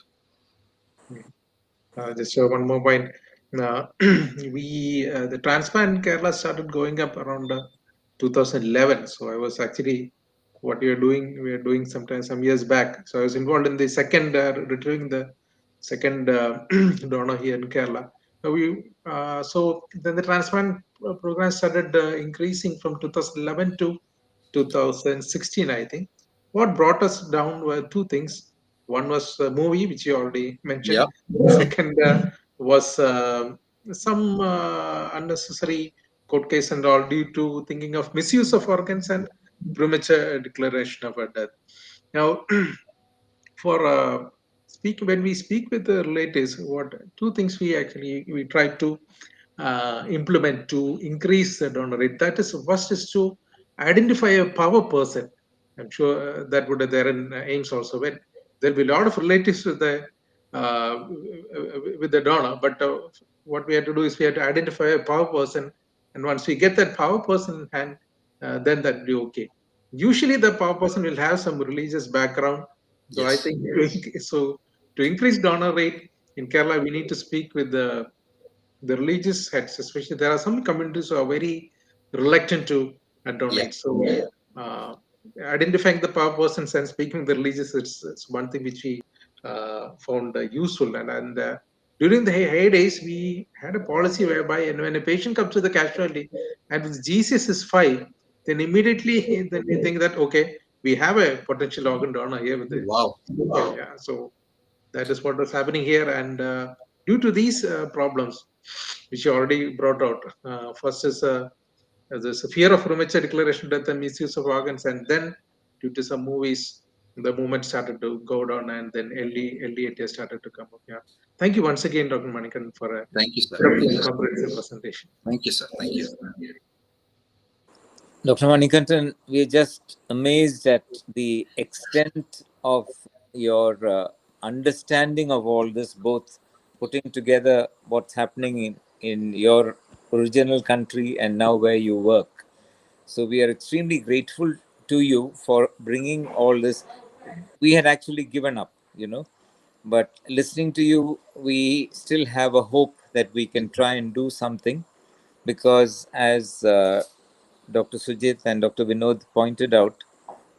Just one more point. The transplant in Kerala started going up around 2011. So I was actually, what we are doing some years back. So I was involved in the second, retrieving the second donor here in Kerala. So then the transplant program started increasing from 2011 to 2016, I think. What brought us down were two things. One was the movie, which you already mentioned. Second was some unnecessary court case and all due to thinking of misuse of organs and premature declaration of a death. Now, for when we speak with the relatives, what two things we try to implement to increase the donor rate. That is, first is to identify a power person. I'm sure that would there in AIIMS also. When there'll be a lot of relatives with the donor, but what we have to do is we have to identify a power person, and once we get that power person in hand, then that will be okay. Usually, the power person will have some religious background. So I think so. To increase donor rate in Kerala, we need to speak with the religious heads, especially. There are some communities who are very reluctant to donate. So identifying the power persons and speaking with the religious, it's one thing which we found useful. And during the heydays, we had a policy whereby, and when a patient comes to the casualty and with GCS is 5, then immediately then we think that, okay, we have a potential organ donor here with the yeah. So that is what was happening here. And due to these problems, which you already brought out, first is there's a fear of premature declaration death and misuse of organs, and then due to some movies, the movement started to go down, and then LDAT started to come up. Yeah. Thank you once again, Dr. Manikan, for a Thank you, sir. comprehensive presentation. Thank you, sir. Thank you. Dr. Manikantan, we're just amazed at the extent of your understanding of all this, both putting together what's happening in your original country and now where you work. So we are extremely grateful to you for bringing all this. We had actually given up, but listening to you, we still have a hope that we can try and do something, because as Dr. Sujit and Dr. Vinod pointed out,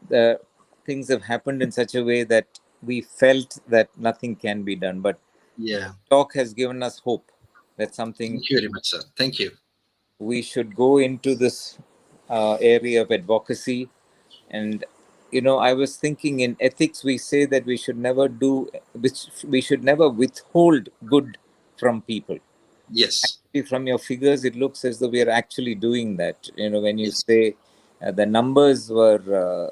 the things have happened in such a way that we felt that nothing can be done. But Yeah. talk has given us hope that something, Thank you very much, sir. Thank you. we should go into this area of advocacy. And I was thinking, in ethics we say that we should never we should never withhold good from people. Yes. From your figures, it looks as though we are actually doing that. When you Yes. say the numbers were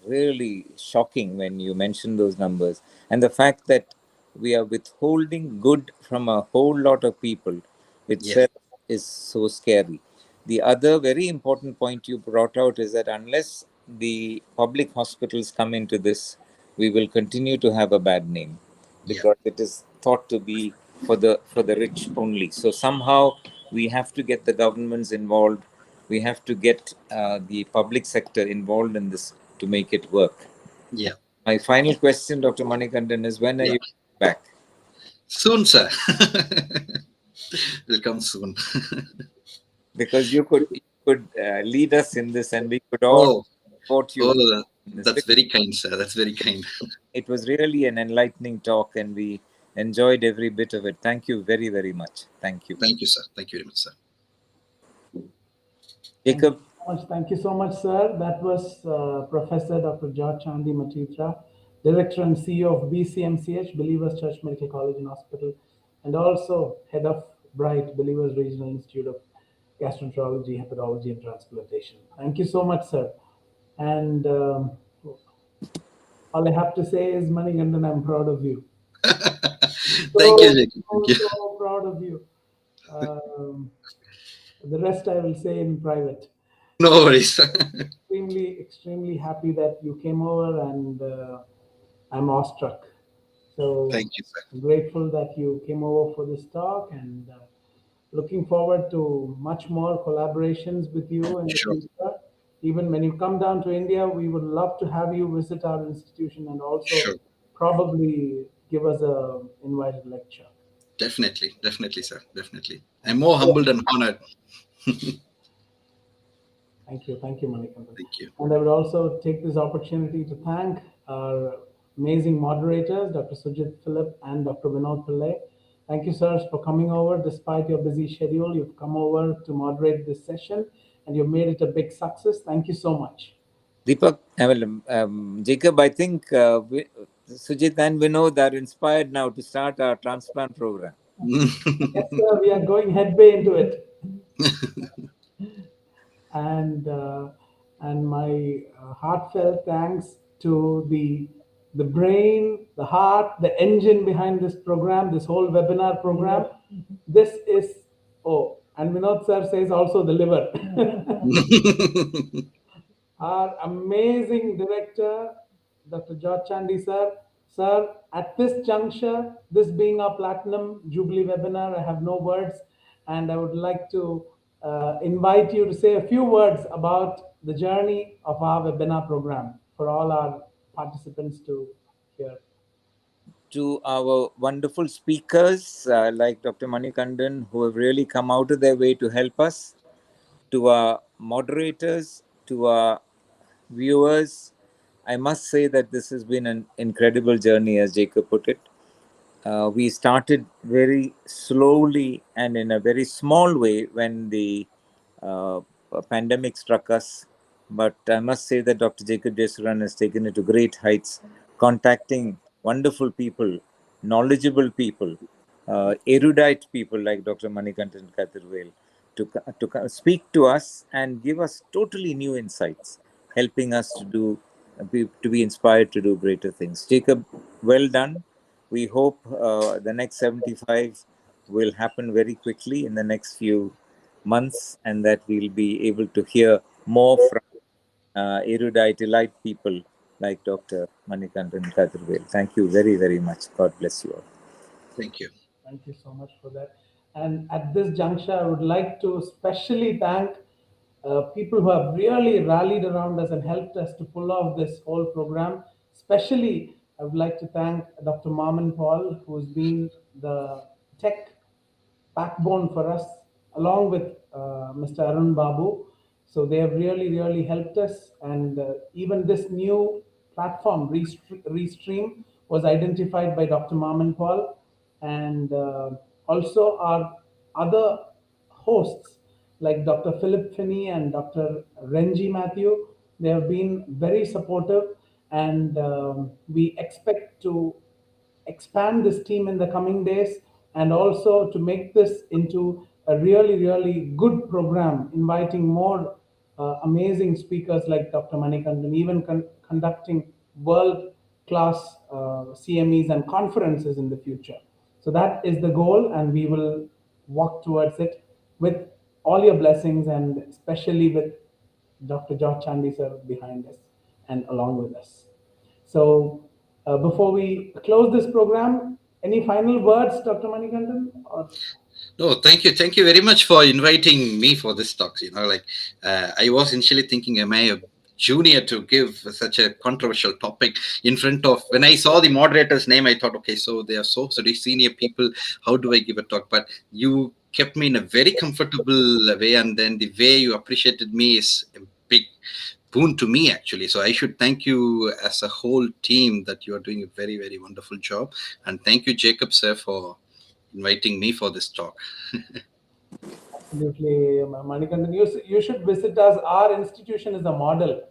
really shocking when you mentioned those numbers, and the fact that we are withholding good from a whole lot of people Yeah. itself is so scary. The other very important point you brought out is that unless the public hospitals come into this, we will continue to have a bad name, Yeah. because it is thought to be for the rich only. So somehow we have to get the governments involved. We have to get the public sector involved in this to make it work. Yeah. My final question, Dr. Manikandan, is when are Yeah. you back? Soon, sir. Will come soon. Because you could lead us in this, and we could all Oh, support you oh, in this. that's very kind, sir. That's very kind. It was really an enlightening talk, and we enjoyed every bit of it. Thank you very, very much. Thank you. Thank you, sir. Thank you very much, sir. Jacob, Thank you so much, sir. That was Professor Dr. George Chandy Machitra, Director and CEO of BCMCH, Believers Church Medical College and Hospital, and also Head of BRIGHT, Believers Regional Institute of Gastroenterology, Hepatology, and Transplantation. Thank you so much, sir. And all I have to say is, Manikandan, I'm proud of you. Thank you, Jacob. Thank you. So proud of you. The rest I will say in private. No worries. Extremely happy that you came over, and I'm awestruck. So Thank you, sir. I'm grateful that you came over for this talk, and looking forward to much more collaborations with you in the Sure. future. Even when you come down to India, we would love to have you visit our institution and also Sure. probably give us a invited lecture. Definitely, sir. Definitely. I'm more humbled and honored. Thank you, Manikandan. Thank you. And I would also take this opportunity to thank our amazing moderators, Dr. Sujit Philip and Dr. Vinod Pillai. Thank you, sirs, for coming over. Despite your busy schedule, you've come over to moderate this session, and you've made it a big success. Thank you so much. Deepak, Jacob, I think Sujit and Vinod are inspired now to start our transplant program. Yes, sir, we are going headway into it. And my heartfelt thanks to the brain, the heart, the engine behind this program, this whole webinar program. This is, and Vinod sir says also the liver. Our amazing director, Dr. George Chandy sir. Sir, at this juncture, this being our Platinum Jubilee webinar, I have no words, and I would like to invite you to say a few words about the journey of our webinar program for all our participants to hear. To our wonderful speakers like Dr. Manikandan, who have really come out of their way to help us, to our moderators, to our viewers, I must say that this has been an incredible journey, as Jacob put it. We started very slowly and in a very small way when the pandemic struck us. But I must say that Dr. Jacob Jayasuran has taken it to great heights, contacting wonderful people, knowledgeable people, erudite people like Dr. Manikandan Kathirvel to speak to us and give us totally new insights, helping us to be inspired to do greater things. Jacob, well done. We hope the next 75 will happen very quickly in the next few months, and that we'll be able to hear more from erudite, elite people like Dr. Manikandan Kathirvel. Thank you very, very much. God bless you all. Thank you. Thank you so much for that. And at this juncture, I would like to specially thank people who have really rallied around us and helped us to pull off this whole program. Especially, I would like to thank Dr. Marman Paul, who's been the tech backbone for us, along with Mr. Arun Babu. So they have really, really helped us. And even this new platform, Restream, was identified by Dr. Marman Paul. And also our other hosts like Dr. Philip Finney and Dr. Renji Matthew. They have been very supportive, and we expect to expand this team in the coming days and also to make this into a really, really good program, inviting more amazing speakers like Dr. Manikandan, even conducting world class CMEs and conferences in the future. So that is the goal, and we will walk towards it with all your blessings, and especially with Dr. George Chandy sir behind us and along with us. So before we close this program, any final words, Dr. Manikandan? Or No, thank you very much for inviting me for this talk. Like I was initially thinking, am I a junior to give such a controversial topic in front of? When I saw the moderator's name, I thought, okay, so they are so senior people. How do I give a talk? But you kept me in a very comfortable way, and then the way you appreciated me is a big boon to me, actually. So I should thank you as a whole team that you are doing a very, very wonderful job. And thank you, Jacob sir, for inviting me for this talk. absolutely, Manikandan, you should visit us. Our institution is a model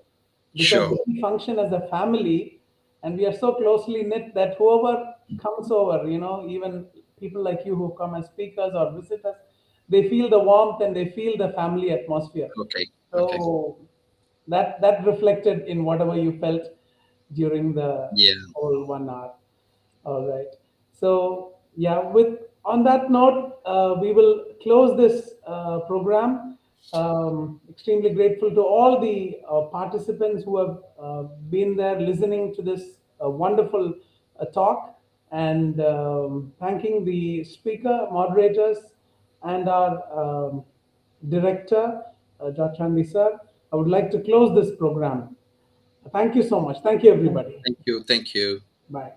because Sure. we function as a family, and we are so closely knit that whoever comes over, even people like you who come as speakers or visitors, they feel the warmth and they feel the family atmosphere. Okay. So that reflected in whatever you felt during the Yeah. whole 1 hour. All right. So yeah, with on that note, we will close this program. Extremely grateful to all the participants who have been there listening to this wonderful talk, and thanking the speaker, moderators, and our director, George Chandy sir. I would like to close this program. Thank you so much. Thank you, everybody. Thank you. Thank you. Bye.